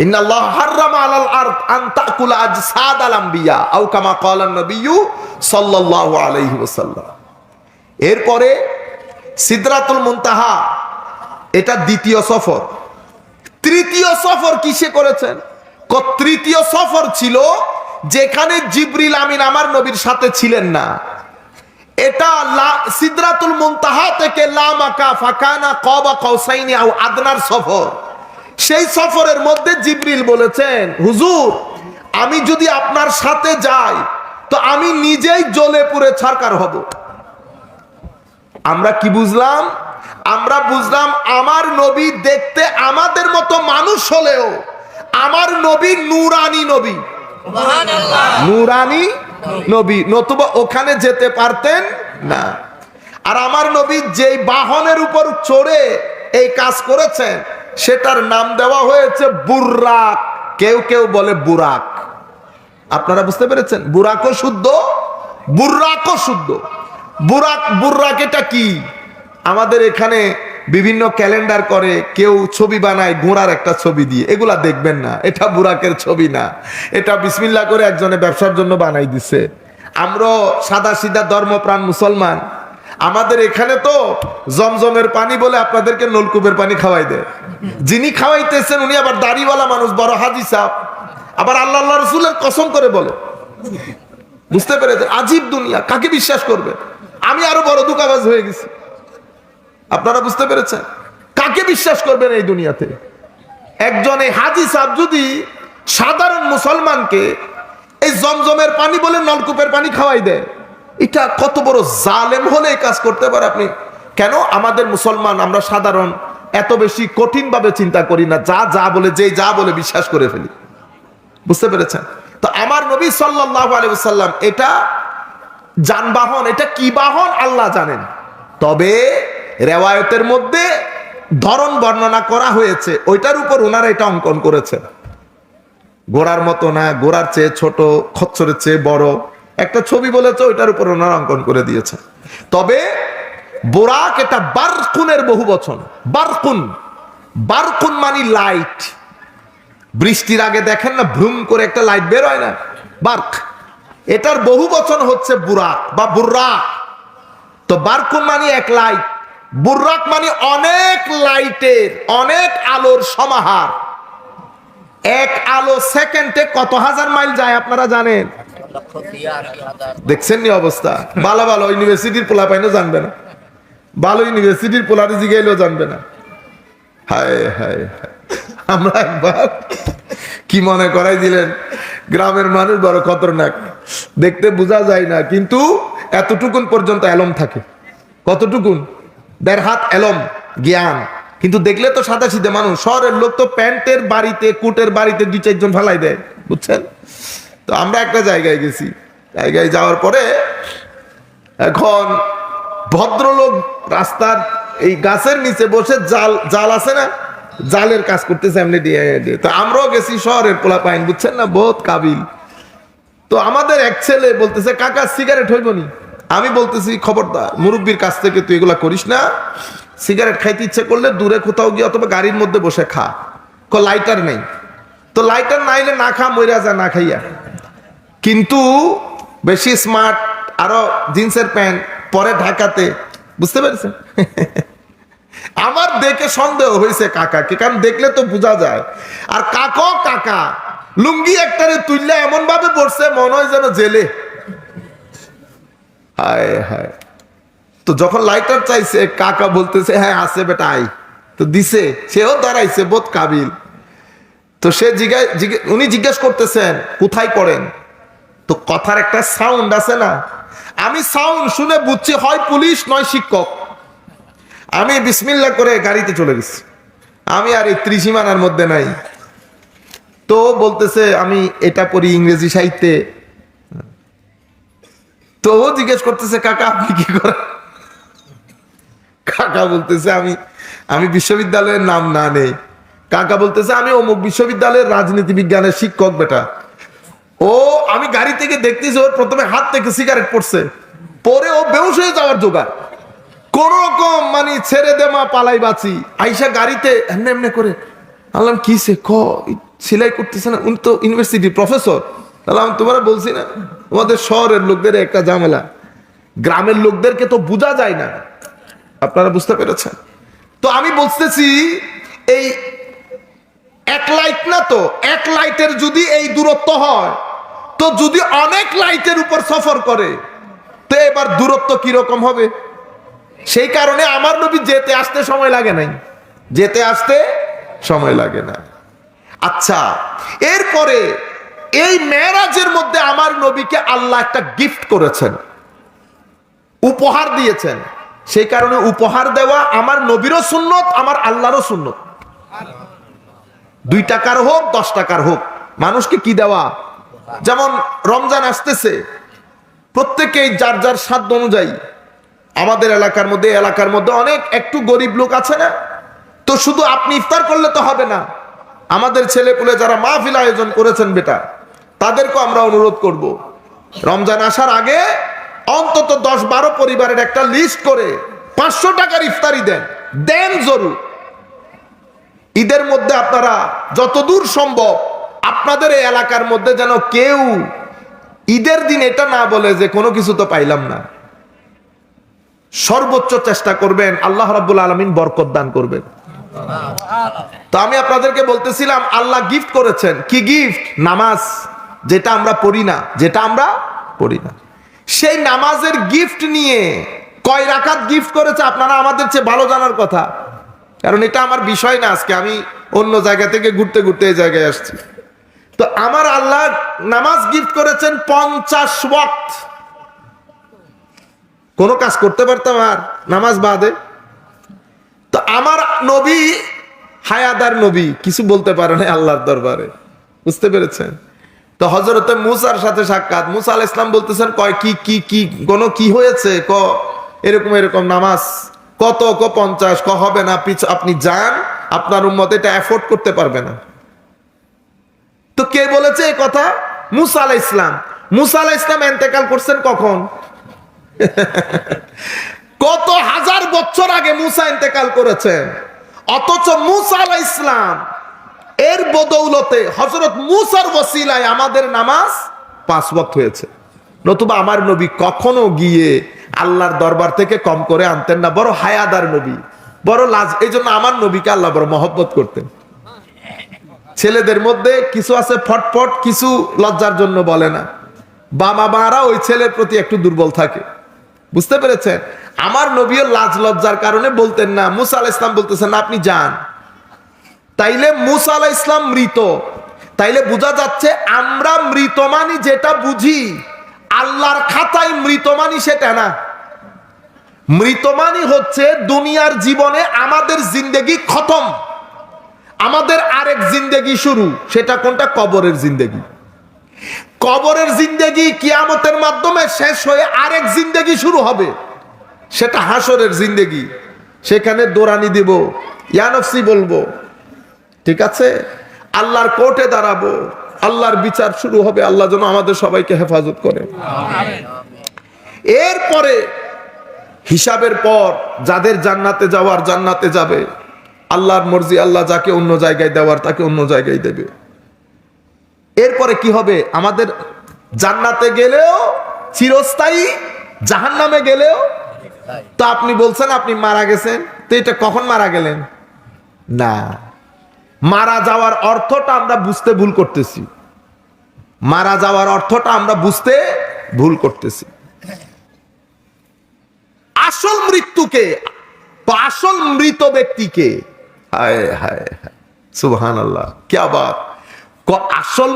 ইন্নাল্লাহ হারামা আলাল আরদ আন তাকুলা আজসাদাল আম্বিয়া আও কামা ক্বালা নবিয়্যু সাল্লাল্লাহু আলাইহি ওয়াসাল্লাম। এরপরে সিদরাতুল মুনতাহা, এটা দ্বিতীয় সফর। তৃতীয় সফর কিসে করেছেন? তৃতীয় সফর ছিল যেখানে জিবরিল আমিন আমার নবীর সাথে ছিলেন না। এটা সিদরাতুল মুনতাহা থেকে লা মাকা ফাকানা কাবা কাউসাইনি আও আদনার সফর। সেই সফরের মধ্যে জিবরিল বলেছেন, হুজুর আমি যদি আপনার সাথে যাই তো আমি নিজেই জ্বলে পুড়ে ছারখার হব। আমরা কি বুঝলাম? আমরা বুঝলাম আমার নবী দেখতে আমাদের মতো মানুষ হলেও আমার নবী নূরানী নবী, নূরানী নবী, নতুবা ওখানে যেতে পারতেন না। আর আমার নবী যেই বাহনের উপর চড়ে এই কাজ করেছেন সেটার নাম দেওয়া হয়েছে বুরাক। কেউ কেউ বলে বুরাক। আপনারা বুঝতে পেরেছেন? বুরাকও শুদ্ধ, বুর্রাকও শুদ্ধ। বুর্রাক এটা কি? আমাদের এখানে বিভিন্ন ক্যালেন্ডার করে, কেউ ছবি বানায় ঘোড়ার একটা ছবি দিয়ে, এগুলা দেখবেন না, এটা বুরাকের ছবি না, এটা বিসমিল্লাহ করে একজনে ব্যবসার জন্য বানাই দিছে। আমরা সাদা সিধা ধর্মপ্রাণ মুসলমান, আমাদের এখানে তো জমজমের পানি বলে আপনাদেরকে নলকূপের পানি খাওয়াই দেয়। যিনি খাওয়াইতেছেন উনি আবার দাড়িওয়ালা মানুষ, বড় হাজি সাহেব, আবার আল্লাহ রসুলের কসম করে বলে। বুঝতে পেরেছেন? আজীব দুনিয়া, কাকে বিশ্বাস করবে? আমি আরো বড় দুকাবাজ হয়ে গেছি। আপনারা বুঝতে পেরেছেন? কাকে বিশ্বাস করবেন এই দুনিয়াতে? একজন এই হাজি সাহেব যদি সাধারণ মুসলমানকে এই জমজমের পানি বলে নলকূপের পানি খাওয়াই দেয়, এটা কত বড় জালেম হলে এই কাজ করতে পারে আপনি? কেন আমাদের মুসলমান আমরা সাধারণ এত বেশি কঠিন ভাবে চিন্তা করি না, যা বলে যে যা বলে বিশ্বাস করে ফেলি। বুঝতে পেরেছেন? তো আমার নবী সাল্লাল্লাহু আলাইহি ওয়াসাল্লাম এটা যানবাহন, এটা কি বাহন আল্লাহ জানেন, তবে রেওয়ায়তের মধ্যে ধরন বর্ণনা করা হয়েছে, ওইটার উপর ওনারা এটা অঙ্কন করেছে। ঘোড়ার মতো না, ঘোড়ার চেয়ে ছোট, খচ্চরের চেয়ে বড় একটা ছবি বলেছে, ওইটার উপর ওনারা অঙ্কন করে দিয়েছে। তবে বুরাক এটা বারকুনের বহু বচন। বারকুন মানে লাইট। বৃষ্টির আগে দেখেন না ভ্রুম করে একটা লাইট বের হয় না, বার্ক, এটার বহু বচন হচ্ছে বুরাক বা বুর্রাক। তো বারকুন মানে এক লাইট, বুর্রাক মানে অনেক লাইটের, অনেক আলোর সমাহার। এক আলো সেকেন্ডে কত হাজার মাইল যায় আপনারা জানেন? দেখছেন নি অবস্থা? ভালো ভালো ইউনিভার্সিটির পোলা পাইনো জানবে না, ভালো ইউনিভার্সিটির পোলারে জিগাইলেও জানবে না। হায় হায় হায়, আমরা একবার কি মনে করাই দিলেন, গ্রামের মানুষ বড় খতরনাক, দেখতে বোঝা যায় না, কিন্তু এতটুকুন পর্যন্ত এলম থাকে। কতটুকুন? 1.5 হাত এলম জ্ঞান, কিন্তু দেখলে তো সাদা সিধে মানুষ। শহরের লোক তো প্যান্টের বাড়িতে, কোটের বাড়িতে 2-4 জন ফেলাই দেয়, বুঝছেন? তো আমরা একটা জায়গায় গেছি, জায়গায় যাওয়ার পরে এখন ভদ্রলোক রাস্তার এই গাছের নিচে বসে জাল আছে না, জালের কাজ করতেছে এমনি দিয়ে। তো আমরাও গেছি, শহরের পোলা পাইন, বুঝছেন না, বহুত কাবিল। তো আমাদের এক ছেলে বলতেছে, কাকা সিগারেট হইবনি? আমি বলতেছি, খবরদার, মুরব্বীর কাছ থেকে তুই এগুলা করিস না, সিগারেট খাইতে ইচ্ছে করলে দূরে কোথাও গিয়ে অথবা গাড়ির মধ্যে বসে খা। লাইটার নেই তো, লাইটার নাইলে না খা, মইরা যা না খাইয়া। কিন্তু বেশি স্মার্ট, আরো জিন্সের প্যান্ট পরে ঢাকাতে, বুঝতে পেরেছেন? আমার দেখে সন্দেহ হয়েছে কাকাকে, কারণ দেখলে তো বোঝা যায়। আর কাকা লুঙ্গি একটারে তুললে এমন ভাবে পড়ছে মনে হয় যেন জেলে। হায় হায়। তো যখন লাইটার চাইছে, কাকা বলতেছে হ্যাঁ আছে বেটা আই, তো দিছে, সেও দাঁড়াইছে, বোধ কাবিল। তো সে উনি জিজ্ঞেস করতেছেন কোথায় পড়েন? তো কথার একটা সাউন্ড আছে না, আমি সাউন্ড শুনে বুঝছি হয় পুলিশ নয় শিক্ষক। আমি বিসমিল্লাহ করে গাড়িতে চলে গেছি, আমি আর এই ত্রিসীমানার মধ্যে নাই। তো বলতেছে আমি এটা পড়ি ইংরেজি সাহিত্যে। তো ও জিজ্ঞেস করতেছে কাকা আপনি কি করেন? কাকা বলতেছে আমি বিশ্ববিদ্যালয়ের নাম না নেই। কাকা বলতেছে আমি অমুক বিশ্ববিদ্যালয়ের রাজনীতি বিজ্ঞানের শিক্ষক বেটা। ও আমি গাড়ি থেকে দেখতেছি ওর প্রথমে হাত থেকে সিগারেট পড়ছে, পরে ও বেহুশ হয়ে যাওয়ার জোগাড়, কোন রকম মানে ছেড়ে দে মা পালাই বাঁচি। আইসা গাড়িতে এমনি এমনি করে আল্লাহ কিসে সেলাই করতেছে না, উনি তো ইউনিভার্সিটি প্রফেসর। তাহলে আমি তোমার বলছি না, আমাদের শহরের লোকদের একটা ঝামেলা, গ্রামের লোকদেরকে তো বোঝা যায় না। আপনারা বুঝতে পেরেছেন? তো আমি বলতেছি এই এক লাইট না, তো এক লাইটের যদি এই দূরত্ব হয়, তো যদি অনেক লাইটের উপর সফর করে, তো এবার দূরত্ব কিরকম হবে? সেই কারণে আমার নবী যেতে আসতে সময় লাগে নাই, যেতে আসতে সময় লাগে না। আচ্ছা, এরপরে এই মেরাজের মধ্যে আমার নবীকে আল্লাহ একটা গিফট করেছেন, উপহার দিয়েছেন। সেই কারণে উপহার দেওয়া আমার নবীরও সুন্নত, আমার আল্লাহরও সুন্নত। 2 টাকার হোক 10 টাকার হোক, মানুষকে কি দেওয়া। যেমন রমজান আসতেছে, প্রত্যেকেই যার যার সাধ্য অনুযায়ী, আমাদের এলাকার মধ্যে অনেক একটু গরিব লোক আছে না, তো শুধু আপনি ইফতার করলে তো হবে না। আমাদের ছেলেপুলে যারা মাহফিল আয়োজন করেছেন বেটা, তাদেরকে আমরা অনুরোধ করব, রমজান আসার আগে অন্তত 10-12 পরিবারের একটা লিস্ট করে 500 টাকার ইফতারি দেন জরুর। ঈদের মধ্যে আপনারা যতদূর সম্ভব আপনাদের এই এলাকার মধ্যে যেন কেউ ঈদের দিন এটা না বলে যে কোনো কিছু তো পাইলাম না। সর্বোচ্চ চেষ্টা করবেন, আল্লাহ রাব্বুল আলামিন বরকত দান করবেন। তো আমি আপনাদেরকে বলতেছিলাম আল্লাহ গিফট করেছেন। কি গিফট? নামাজ, যেটা আমরা পড়ি না। সেই নামাজের গিফট নিয়ে কয় রাকাত গিফট করেছে আপনারা আমাদের চেয়ে ভালো জানার কথা, কারণ এটা আমার বিষয় না। আজকে আমি অন্য জায়গা থেকে ঘুরতে ঘুরতে এই জায়গায় আসছি। তো আমার আল্লাহ নামাজ গিফট করেছেন 50 ওয়াক্ত। কোনো কাজ করতে পারতাম আর নামাজ বাদে? তো আমার নবী হায়াদার নবী, কিছু বলতে পারে না আল্লাহর দরবারে, বুঝতে পেরেছেন? তো হযরতে মুসার সাথে সাক্ষাৎ, মুসা আলাইহিস সালাম বলতেছেন কয় কি কোন কি হয়েছে? এরকম নামাজ কত? 50। হবে না, আপনি যান, আপনার উম্মত এটা এফোর্ড করতে পারবে না। তো কে বলেছে এই কথা? মুসা আলাইহিস সালাম। মুসা আলাইহিস সালাম ইন্তেকাল করছেন কখন? কত হাজার বছর আগে মুসা ইন্তেকাল করেছেন। অথচ মুসা আলাইহিস সালাম এর বদৌলতে হযরত মুসার ওসিলায় আমাদের নামাজ 5 ওয়াক্ত হয়েছে। নতুবা আমার নবী কখনো গিয়ে আল্লাহর দরবার থেকে কম করে আনতেন না। বড় হায়াদার নবী, বড় লাজ। এই জন্য আমার নবীকে আল্লাহ বড় মহব্বত করতেন। ছেলেদের মধ্যে কিছু আছে ফটফট, কিছু লজ্জার জন্য বলে না। বাবা মারা ওই ছেলের প্রতি একটু দুর্বল থাকে, বুঝতে পেরেছেন? আমার নবীও লাজ লজ্জার কারণে বলতেন না। মুসা আলাইহিস সালাম বলতেছেন আপনি যান। তাইলে মুসা আলাইহিস সালাম মৃত, তাইলে বোঝা যাচ্ছে আমরা মৃত মানি যেটা বুঝি, আল্লাহর খাতায় মৃত মানি সেটা না। মৃত মানি হচ্ছে দুনিয়ার জীবনে আমাদের জিন্দেগি খতম, আমাদের আরেক জিন্দেগি শুরু। সেটা কোনটা? কবরের জিন্দেগি। কবরের জিন্দেগি কিয়ামতের মাধ্যমে শেষ হয়ে আরেক জিন্দেগি শুরু হবে, সেটা হাসরের জিন্দেগি। সেখানে দৌড়ানি দিব, ইয়া নফসি বলবো, ঠিক আছে? আল্লাহর কোর্টে দাঁড়াবো, আল্লাহর বিচার শুরু হবে। আল্লাহ যেন আমাদের সবাইকে হেফাজত করে। এরপরে হিসাবের পর যাদের জান্নাতে যাওয়ার জান্নাতে যাবে, আল্লাহর মর্জি, আল্লাহ যাকে অন্য জায়গায় দেওয়ার তাকে অন্য জায়গায় দেবে। এরপরে কি হবে? আমাদের জান্নাতে গেলেও চিরস্থায়ী, জাহান্নামে গেলেও। তো আপনি বলছেন আপনি মারা গেছেন, তো এটা কখন মারা গেলেন? না, মারা যাওয়ার অর্থটা আমরা বুঝতে ভুল করতেছি। মারা যাওয়ার অর্থটা আমরা বুঝতে ভুল করতেছি। আসল মৃত্যুকে, আসল মৃত ব্যক্তিকে, হায় হায় হায়, সুবহানাল্লাহ, क्या बात। আসল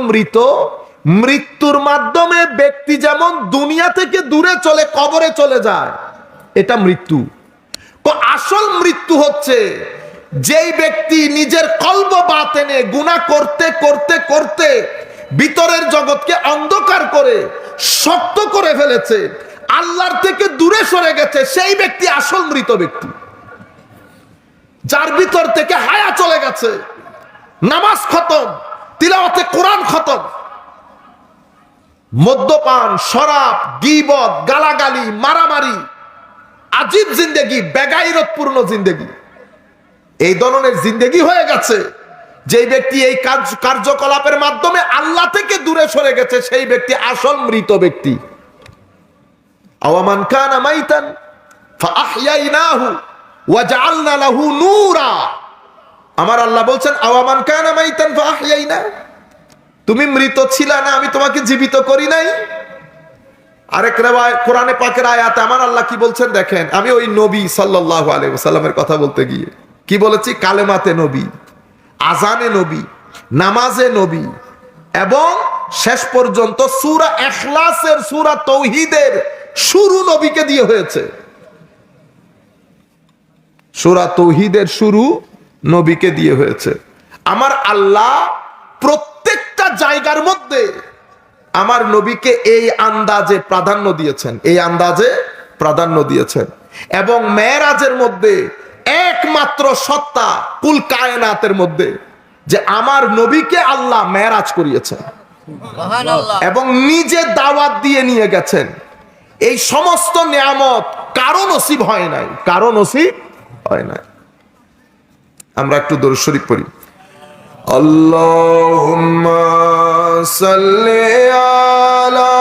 মৃত্যুর মাধ্যমে ব্যক্তি যেমন দুনিয়া থেকে দূরে চলে, কবরে চলে যায়, এটা মৃত্যু। আসল মৃত্যু হচ্ছে যেই ব্যক্তি নিজের কলব বাতেনে গুনাহ করতে করতে করতে ভিতরের জগৎকে অন্ধকার করে শক্ত করে ফেলেছে, আল্লাহর থেকে দূরে সরে গেছে, সেই ব্যক্তি আসল মৃত ব্যক্তি। যার ভিতর থেকে হায়া চলে গেছে, নামাজ খতম, তিলাওয়াতে কোরআন খতম, মদ্যপান, শরাব, গীবত, গালাগালি, মারামারি, আজীব জিন্দেগি, বেগাইরতপূর্ণ জিন্দেগি, এই ধরনের জিন্দেগি হয়ে গেছে। যেই ব্যক্তি এই কার্যকলাপের মাধ্যমে আল্লাহ থেকে দূরে সরে গেছে, সেই ব্যক্তি আসল মৃত ব্যক্তি। আওয়ামান কানা মাইতান ফাআহইয়াইনাহু ওয়া জাআলনা লাহু নূরা। আমার আল্লাহ বলছেন আওয়ামান কানা মাইতান ফাআহইয়াইনা, তুমি মৃত ছিলা না, আমি তোমাকে জীবিত করি নাই। আরেক রিওয়ায়াত কোরআনে পাকের আয়াতে আমার আল্লাহ কি বলছেন দেখেন। আমি ওই নবী সাল্লাল্লাহু আলাইহি ওয়াসাল্লামের কথা বলতে গিয়ে কি বলেছি? কালেমাতে নবী, আজানে নবী, নামাজে নবী, এবং শেষ পর্যন্ত সূরা ইখলাসের, সূরা তাওহীদের শুরু নবীকে দিয়ে হয়েছে। সূরা তাওহীদের শুরু নবীকে দিয়ে হয়েছে। আমার আল্লাহ প্রত্যেকটা জায়গার মধ্যে আমার নবীকে এই আন্দাজে প্রাধান্য দিয়েছেন, এই আন্দাজে প্রাধান্য দিয়েছেন। এবং মেরাজের মধ্যে একমাত্র সত্তা কুল কায়নাতের মধ্যে যে আমার নবীকে আল্লাহ মেরাজ করিয়েছেন এবং নিজে দাওয়াত দিয়ে নিয়ে গেছেন। এই সমস্ত নিয়ামত কারো নসিব হয় নাই, কারো নসিব হয় নাই। আমরা একটু দরুদ শরীফ পড়ি। আল্লাহুম্মা সাল্লি আলা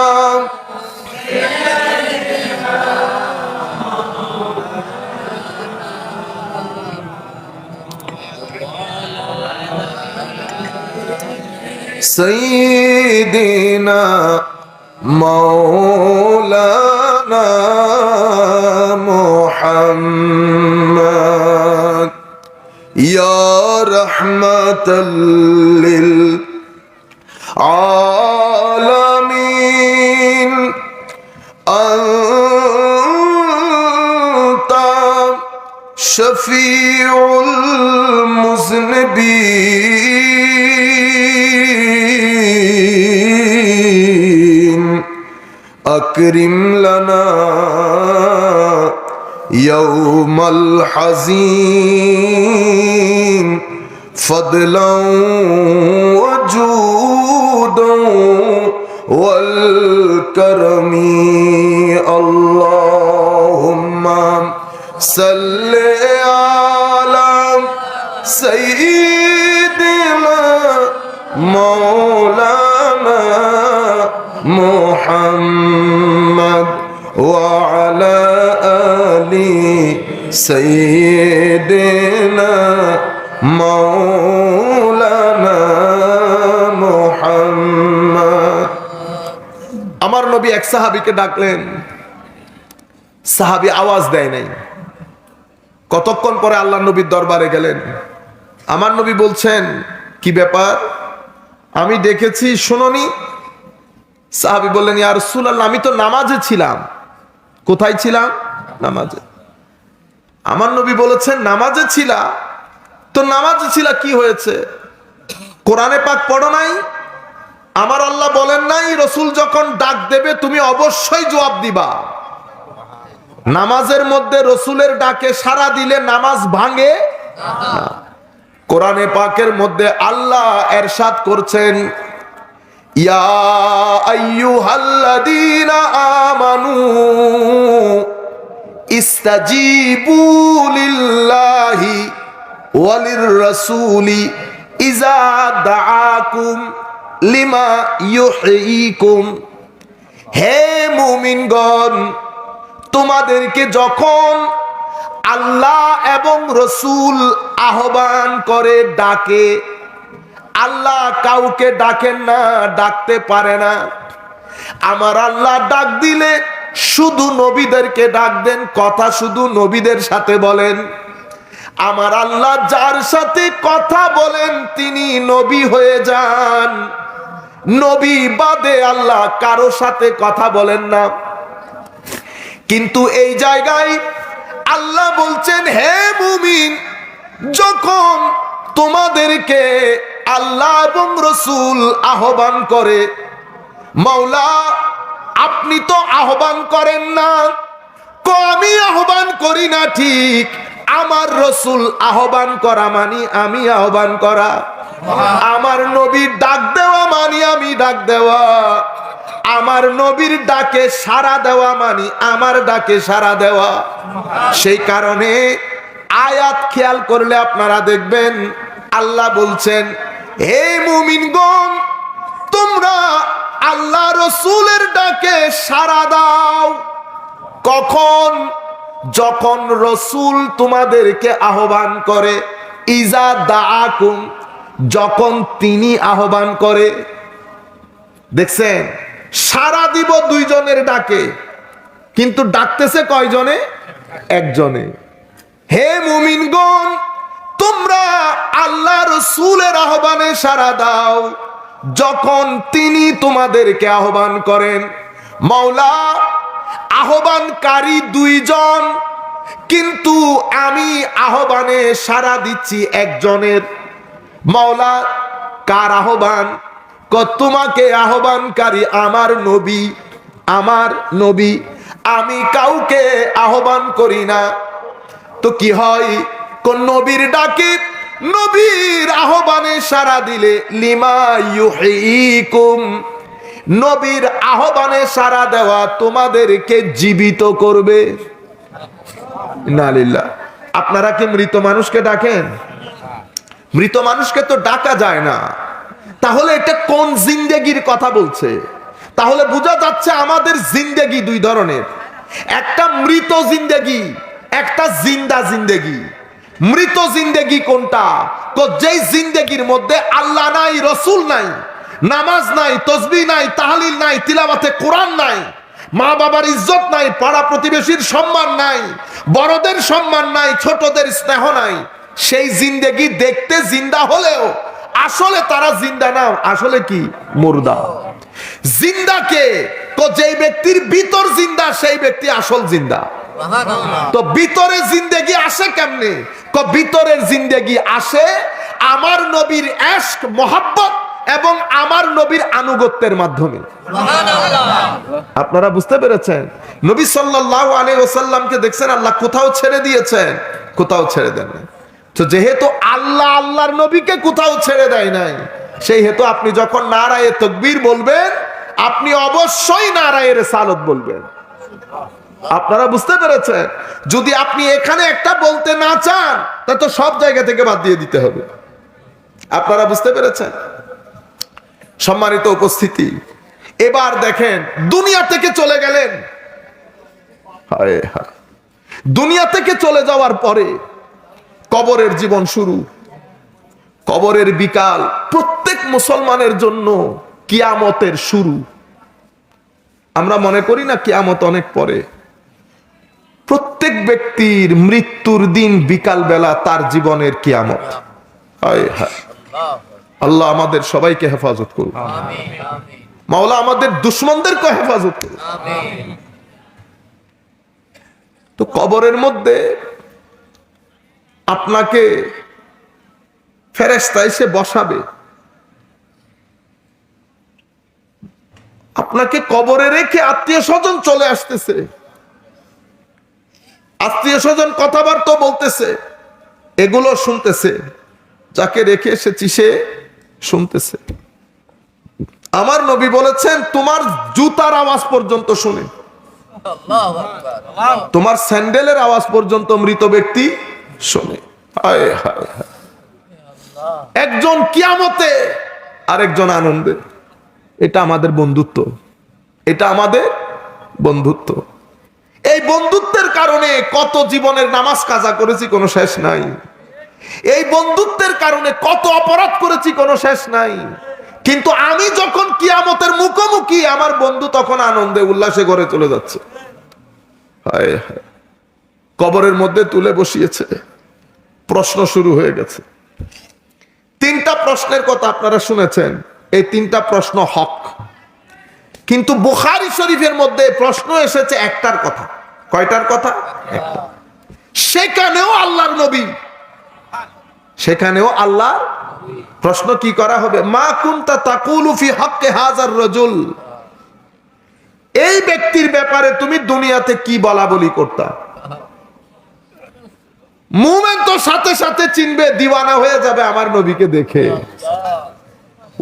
সাইয়্যিদিনা মাওলানা মুহাম্মদ ইয়া রাহমাতাল লিল আলামিন আনতা শফিউল মুযনিবিন আকরিম লানা ইয়াউমাল হাযিন ফদলান ওয়া জুদান ওয়াল কারমি আল্লাহুম্মা সাল্লি আলা সাইয়্যিদিনা মাওলানা মুহাম্মদ ওয়া আলা আলি সাইয়্যিদিনা মাওলানা মুহাম্মদ। আমার নবী এক সাহাবীকে ডাকলেন, সাহাবী আওয়াজ দেয় নাই। কতক্ষণ পরে আল্লাহ নবীর দরবারে গেলেন। আমার নবী বলছেন, কি ব্যাপার, আমি দেখেছি শুনোনি? সাহাবী বললেন, ইয়া রাসূলুল্লাহ, আমি তো নামাজে ছিলাম। কোথায় ছিলাম? নামাজে। আমার নবী বলেছেন, নামাজে ছিলা? তো নামাজে ছিলা, কি হয়েছে? কোরআনে পাক পড়ো নাই? আমার আল্লাহ বলেন নাই রাসূল যখন ডাক দেবে তুমি অবশ্যই জবাব দিবা? নামাজের মধ্যে রাসূলের ডাকে সাড়া দিলে নামাজ ভাঙে না। কোরআনে পাকের মধ্যে আল্লাহ ইরশাদ করছেন, ইয়া আইয়ুহাল্লাযীনা আমানু ইস্তাজিবু লিল্লাহি ওয়ালির রাসূলি ইযা দাআকুম লিমা ইউহয়িকুম। হে মুমিনগণ, তোমাদেরকে যখন আল্লাহ এবং রাসূল আহ্বান করে, ডাকে, আল্লাহ কাউকে ডাকেন না, ডাকতে পারে না। আমার আল্লাহ ডাক দিলে শুধু নবীদেরকে ডাক দেন, কথা শুধু নবীদের সাথে বলেন। আমার আল্লাহ যার সাথে কথা বলেন তিনি নবী হয়ে যান। নবী বাদে আল্লাহ কারো সাথে কথা বলেন না। কিন্তু এই জায়গায় আল্লাহ বলছেন, হে মুমিন, যখন তোমাদেরকে আল্লাহ এবং রাসূল আহ্বান করে, মাওলা আপনি তো আহ্বান করেন না, আমি আহ্বান করি না ঠিক, আমার রাসূল আহ্বান করা মানি আমি আহ্বান করা, আমার নবীর ডাক দেওয়া মানি আমি ডাক দেওয়া, আমার নবীর ডাকে সাড়া দেওয়া মানি আমার ডাকে সাড়া দেওয়া। সেই কারণে আয়াত খেয়াল করলে আপনারা দেখবেন আল্লাহ বলছেন, হে মুমিনগণ, তোমরা আল্লাহ রাসূলের ডাকে সাড়া দাও। কখন? যখন রাসূল তোমাদেরকে আহ্বান করে, ইজা দাআকুম, যখন তিনি আহ্বান করে। দেখছেন, সাড়া দিব দুইজনের ডাকে, কিন্তু ডাকতেছে কয়জনে? একজনে। হে মুমিনগণ, তোমরা আল্লাহ রাসূলের আহ্বানে সাড়া দাও যখন তিনি তোমাদেরকে আহ্বান করেন। মাওলা আহ্বানকারী দুইজন, কিন্তু আমি আহ্বানে সাড়া দিচ্ছি একজনের। মাওলা কার আহ্বান? তোমাকে আহ্বানকারী আমার নবী, আমার নবী। আমি কাউকে আহ্বান করি না। তো কি হয়? কোন নবীর ডাকে, নবীর আহ্বানে সাড়া দিলে, লিমা ইউহয়িকুম, নবীর আহ্বানে সাড়া দেওয়া তোমাদেরকে জীবিত করবে। ইন্নালিল্লাহ। আপনারা কি মৃত মানুষকে ডাকেন? মৃত মানুষকে তো ডাকা যায় না। তাহলে এটা কোন জিন্দেগির কথা বলছে? তাহলে বোঝা যাচ্ছে আমাদের জিন্দেগি দুই ধরনের, একটা মৃত জিন্দেগি, একটা জিন্দা জিন্দেগি। মৃত জিন্দেগি কোনটা? তো যেই জিন্দেগির মধ্যে আল্লাহ নাই, রসুল নাই, নামাজ নাই, তসবিহ নাই, তাহলিল নাই, তিলাওয়াতে কোরআন নাই, মা বাবার ইজ্জত নাই, পাড়া প্রতিবেশীর সম্মান নাই, বড়দের সম্মান নাই, ছোটদের স্নেহ নাই, সেই জিন্দেগি দেখতে জিন্দা হলেও আসলে তারা জিন্দা না, আসলে কি মুর্দা। জিন্দাকে তো যেই ব্যক্তির ভিতর জিন্দা সেই ব্যক্তি আসল জিন্দা। তো ভিতরে জিন্দেগি আসে কেমনে? তো ভিতরের জিন্দেগি আসে আমার নবীর ইশক, মোহাব্বত এবং আমার নবীর আনুগত্যের মাধ্যমে। আপনারা বুঝতে পেরেছেন? নবী সাল্লাল্লাহু আলাইহি ওয়াসাল্লামকে দেখছেন আল্লাহ কোথাও ছেড়ে দিয়েছেন, কোথাও ছেড়ে দেন নাই। তো যেহেতু আল্লাহ আল্লাহর নবীকে কোথাও ছেড়ে দেয় নাই, সেই হেতু আপনি যখন নারায়ে তাকবীর বলবেন, আপনি অবশ্যই নারায়ে রিসালাত বলবেন। আপনারা বুঝতে পেরেছেন? যদি আপনি এখানে একটা বলতে না চান, তা তো সব জায়গা থেকে বাদ দিয়ে দিতে হবে। আপনারা বুঝতে পেরেছেন? সম্মানিত উপস্থিতি, এবার দেখেন দুনিয়া থেকে চলে গেলেন। হায় হায়, দুনিয়া থেকে চলে যাওয়ার পরে কবরের জীবন শুরু, কবরের বিকাল প্রত্যেক মুসলমানের জন্য কিয়ামতের শুরু। আমরা মনে করি না কিয়ামত অনেক পরে। প্রত্যেক ব্যক্তির মৃত্যুর দিন বিকাল বেলা তার জীবনের কিয়ামত। হায় হায়, আল্লাহ আমাদের সবাইকে হেফাজত করুন, মাওলা আমাদের দুশমনদেরকে হেফাজত করুন। তো কবরের মধ্যে আপনাকে ফেরেশতা এসে বসাবে, আপনাকে কবরে রেখে আত্মীয় স্বজন চলে আসতেছে, আত্মীয় স্বজন কথাবার্তা বলতেছে, এগুলো শুনতেছে, যাকে রেখে এসেছি সে শুনতেছে। আমার নবী বলেছেন তোমার জুতার আওয়াজ পর্যন্ত শুনে, তোমার স্যান্ডেলের আওয়াজ পর্যন্ত মৃত ব্যক্তি শোনে। হায় হায় হায়, একজন কিয়ামতে আরেকজন আনন্দে। এটা আমাদের বন্ধুত্ব, এটা আমাদের বন্ধুত্ব। এই বন্ধুত্বের কারণে কত জীবনের নামাজ কাজা করেছি কোনো শেষ নাই। এই বন্ধুত্বের কারণে কত অপরাধ করেছি কোনো শেষ নাই। কিন্তু আমি যখন কিয়ামতের মুখোমুখি, আমার বন্ধু তখন আনন্দে উল্লাসে ঘরে চলে যাচ্ছে। হায় হায়, কবরের মধ্যে তুলে বসিয়েছে, প্রশ্ন শুরু হয়ে গেছে। তিনটা প্রশ্নের কথা আপনারা শুনেছেন, এই তিনটা প্রশ্ন হক। কিন্তু বুখারী শরীফের মধ্যে প্রশ্ন এসেছে একটার কথা। কয়টার কথা? একটা। সেখানেও আল্লাহর নবী, সেখানেও আল্লাহ প্রশ্ন কি করা হবে? মা কুনতা তাকুলু ফি হাক্কি হাযার রাজুল, এই ব্যক্তির ব্যাপারে তুমি দুনিয়াতে কি বলা বলি করতা? মুমিন তো সাথে সাথে চিনবে, দিওয়ানা হয়ে যাবে আমার নবীকে দেখে।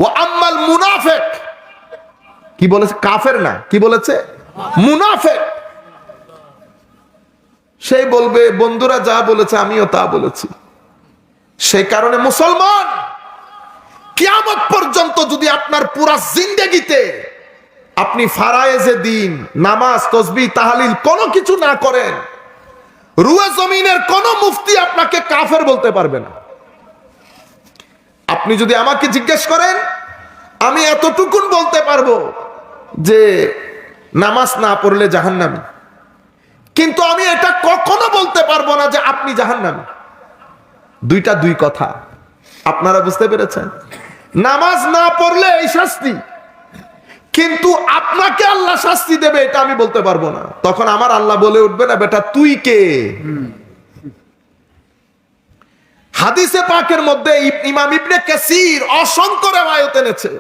ওয়া আম্মাল মুনাফিক, কি বলেছে? কাফের না, কি বলেছে? মুনাফিক। সেই বলবে বন্ধুরা যা বলেছে আমিও তা বলেছি। সেই কারণে মুসলমান, কিয়ামত পর্যন্ত যদি আপনার পুরা জিন্দেগিতে আপনি ফারায়েজে দিন, নামাজ, তাসবিহ, তাহলিল কোনো কিছু না করেন, রুয়ে জমিনের কোন মুফতি আপনাকে কাফের বলতে পারবে না। আপনি যদি আমাকে জিজ্ঞেস করেন, আমি এতটুকুন বলতে পারবো যে নামাজ না পড়লে জাহান্নামী, কিন্তু আমি এটা কখনো বলতে পারবো না যে আপনি জাহান্নামী। দুইটা দুই কথা। আপনারা বুঝতে পেরেছেন? নামাজ না পড়লে এই শাস্তি, কিন্তু আপনাকে আল্লাহ শাস্তি দেবে এটা আমি বলতে পারবো না। তখন আমার আল্লাহ বলে উঠবে না বেটা তুই কে? হাদিসে পাকের মধ্যে ইমাম ইবনে কাসির অসংখ্য রিওয়ায়াত এনেছে।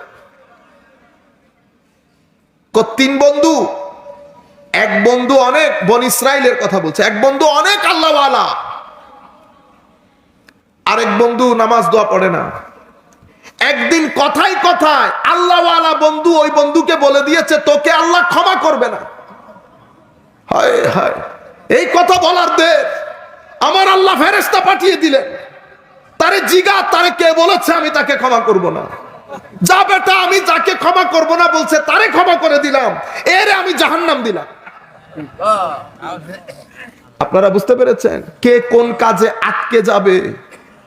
তিন বন্ধু, এক বন্ধু অনেক বনি ইসরাইলের কথা বলছে, এক বন্ধু অনেক আল্লাহওয়ালা, আরেক বন্ধু নামাজ দোয়া পড়ে না। একদিন কথায় কথায় আল্লাহওয়ালা বন্ধু ওই বন্ধুকে বলে দিয়েছে তোকে আল্লাহ ক্ষমা করবে না। হায় হায়, এই কথা বলার দের আমার আল্লাহ ফেরেশতা পাঠিয়ে দিলেন, তারে জিগা তারে কে বলেছে আমি তাকে ক্ষমা করব না। যা বেটা, আমি যাকে ক্ষমা করব না বলছে তারে ক্ষমা করে দিলাম, এরে আমি জাহান্নাম দিলাম। আপনারা বুঝতে পেরেছেন কে কোন কাজে আটকে যাবে,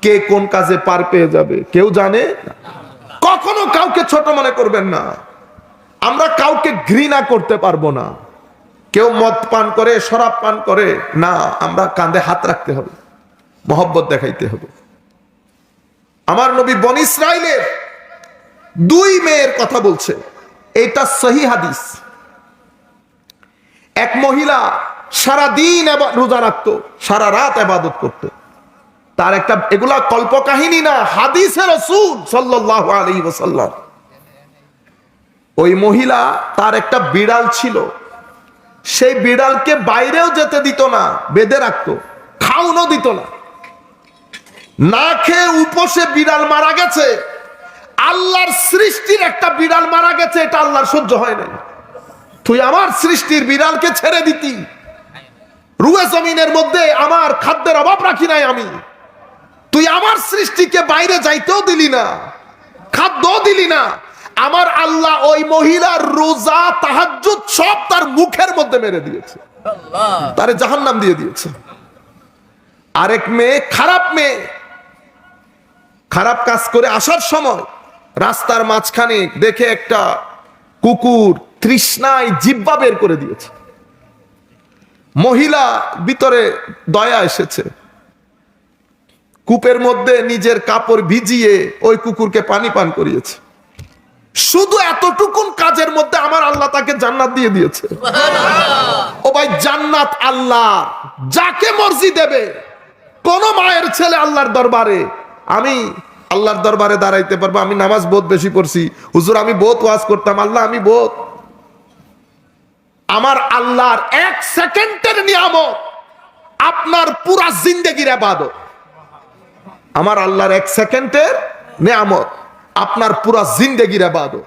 কে কোন কাজে পার পেয়ে যাবে কেউ জানে না। কখনো কাউকে ছোট মনে করবেন না। আমরা কাউকে ঘৃণা করতে পারবো না। কেউ মদ পান করে, শরাব পান করে, না, আমরা কাঁধে হাত রাখতে হবে, মহব্বত দেখাইতে হবে। আমার নবী বনী ইসরাইলের 2 মেয়ের কথা বলছে, এটা সহি হাদিস। এক মহিলা সারা দিন রোজা রাখতো, সারা রাত ইবাদত করতো। তার একটা, এগুলা কল্পকাহিনী না, হাদিসে রাসূল সাল্লাল্লাহু আলাইহি ওয়াসাল্লাম। ওই মহিলা, তার একটা বিড়াল ছিল, সেই বিড়ালকে বাইরেও যেতে দিত না, বেঁধে রাখতো, খাওয়ানো দিত না। না খেয়ে উপসে বিড়াল মারা গেছে। আল্লাহর সৃষ্টির একটা বিড়াল মারা গেছে, এটা আল্লাহর সহ্য হয় না। তুই আমার সৃষ্টির বিড়ালকে ছেড়ে দিতি, রুয়ে জমিনের মধ্যে আমার খাদ্যের অভাব রাখি নাই আমি, তুই আমার সৃষ্টিকে বাইরে যাইতেও দিলি না, খাদ্যও দিলি না। আমার আল্লাহ ওই মহিলার রোজা তাহাজ্জুদ সব তার মুখের মধ্যে মেরে দিয়েছে, তারে জাহান্নাম দিয়ে দিয়েছে। আরেক মেয়ে, খারাপ মেয়ে, খারাপ কাজ করে আসার সময় রাস্তার মাঝখানে দেখে একটা কুকুর তৃষ্ণায় জিহ্বা বের করে দিয়েছে। মহিলা ভিতরে দয়া এসেছে, কূপের মধ্যে নিজের কাপড় ভিজিয়ে ওই কুকুরকে পানি পান করিয়েছে। শুধু এতটুকুন কাজের মধ্যে আমার আল্লাহ তাকে জান্নাত দিয়ে দিয়েছে। ও ভাই, জান্নাত আল্লাহ যাকে মর্জি দেবে। কোন মায়ের ছেলে আল্লাহর দরবারে, আমি আল্লাহর দরবারে দাঁড়াইতে পারবো, আমি নামাজ বহুত বেশি পড়ছি, হুজুর আমি বহুত ওয়াজ করতাম, আল্লাহ আমি বহুত, আমার আল্লাহর 1 সেকেন্ডের নিয়ামত আপনার পুরা জিন্দেগির ইবাদত। আমার আল্লাহর 1 সেকেন্ডের নিয়ামত আপনার পুরা জিন্দেগির ইবাদত।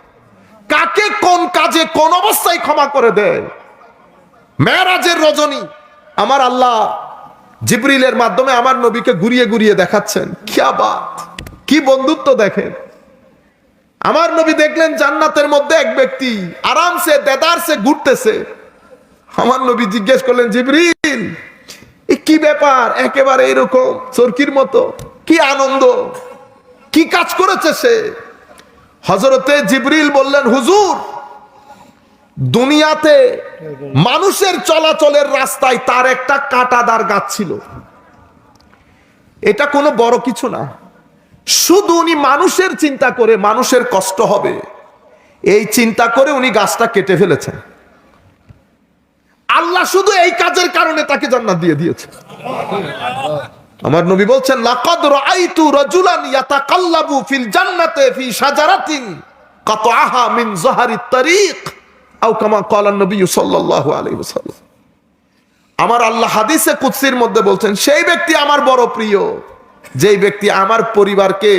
কাকে কোন কাজে কোন অবস্থায় ক্ষমা করে দেয়। মেরাজের রজনী আমার আল্লাহ জিবরিলের মাধ্যমে আমার নবীকে ঘুরিয়ে ঘুরিয়ে দেখাচ্ছেন, কিয়া বাত, কি বন্ধুত্ব দেখেন। আমার নবী দেখলেন জান্নাতের মধ্যে এক ব্যক্তি আরামসে দেদারসে ঘুরতেছে। আমার নবী জিজ্ঞেস করলেন, জিবরিল কি ব্যাপার, একেবারে এরকম চরকির মতো, কি আনন্দ, কি কাজ করেছে সে। হযরতে জিবরিল বললেন, হুজুর দুনিয়াতে মানুষের চলাচলের রাস্তায় তার একটা কাঁটাদার গাছ ছিল। এটা কোনো বড় কিছু না, শুধু উনি মানুষের চিন্তা করে, মানুষের কষ্ট হবে এই চিন্তা করে উনি গাছটা কেটে ফেলেছেন। আল্লাহ শুধু এই কাজের কারণে তাকে জান্নাত দিয়ে দিয়েছে। আমার নবী বলছেন, লাকাদ রাআইতু রাজুলান ইয়াতাকাল্লাবু ফিল জান্নাতি ফি শাজারাতিন কাতআহা মিন যাহরিত তারিক আও কামা ক্বালা নবী সাল্লাল্লাহু আলাইহি ওয়াসাল্লাম। আমার আল্লাহ হাদিসে কুদসির মধ্যে বলছেন, সেই ব্যক্তি আমার বড় প্রিয় যেই ব্যক্তি আমার পরিবারকে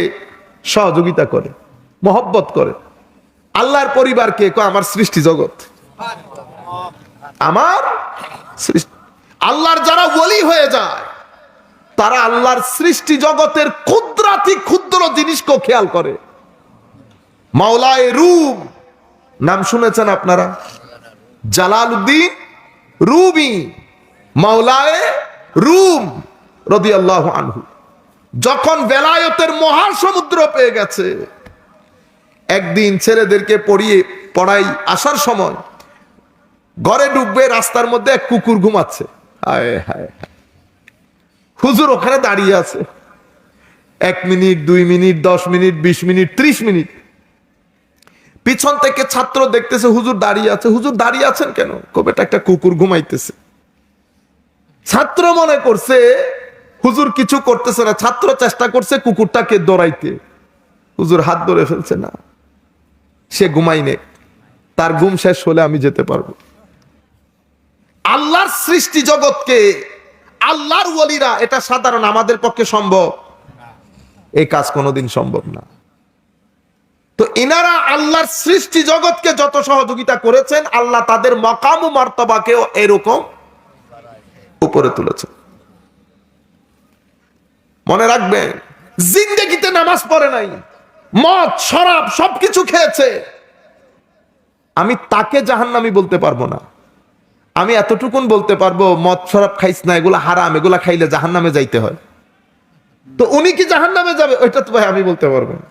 সহযোগিতা করে, মহব্বত করে। আল্লাহর পরিবারকে আমার সৃষ্টি জগৎ, আমার সৃষ্টি। আল্লাহর যারা ওলি হয়ে যায় তারা আল্লাহর সৃষ্টি জগতের ক্ষুদ্রাতি ক্ষুদ্র জিনিসকে খেয়াল করে। মাওলায়ে রুম নাম শুনেছেন আপনারা, জালালউদ্দিন রুমি, মাওলায়ে রুম রাদিয়াল্লাহু আনহু যখন বেলায়েতের মহাসমুদ্র পেয়ে গেছে, একদিন ছেলেদেরকে পড়াই আসার সময় ঘরে ঢুকবে, রাস্তার মধ্যে এক কুকুর ঘুমাচ্ছে। হায় হায়, হুজুর ওখানে দাঁড়িয়ে আছে। 1 minute, 2 minute, 10 minute, 20 minute, 30 minute পিছন থেকে ছাত্র দেখতেছে হুজুর দাঁড়িয়ে আছে। হুজুর দাঁড়িয়ে আছেন কেন? কবেটা একটা কুকুর ঘুমাইতেছে। ছাত্র মনে করছে হুজুর কিছু করতেছে না, ছাত্র চেষ্টা করছে কুকুরটাকে দৌড়াইতে, হুজুর হাত ধরে ফেলছে, না সে ঘুমাই নে, তার ঘুম শেষ হলে আমি যেতে পারবো। আল্লাহর সৃষ্টি জগৎকে, আল্লাহর ওলিরা, এটা সাধারণ আমাদের পক্ষে সম্ভব? এই কাজ কোনোদিন সম্ভব না। তো ইনারা আল্লাহর সৃষ্টি জগৎকে যত সহযোগিতা করেছেন, আল্লাহ তাদের মাকাম ও মর্তবাকেও এরকম উপরে তুলেছেন। মনে রাখবেন, জিন্দেগিতে নামাজ পড়ে নাই, মদ শরাব সবকিছু খেয়েছে, আমি তাকে জাহান্নামী বলতে পারবো না। আমি এতটুকুন বলতে পারবো, মদ শরাব খাইস না, এগুলা হারাম, এগুলা খাইলে জাহান্নামে যাইতে হয়। তো উনি কি জাহান্নামে যাবে, ওইটা তো ভাই আমি বলতে পারবো না।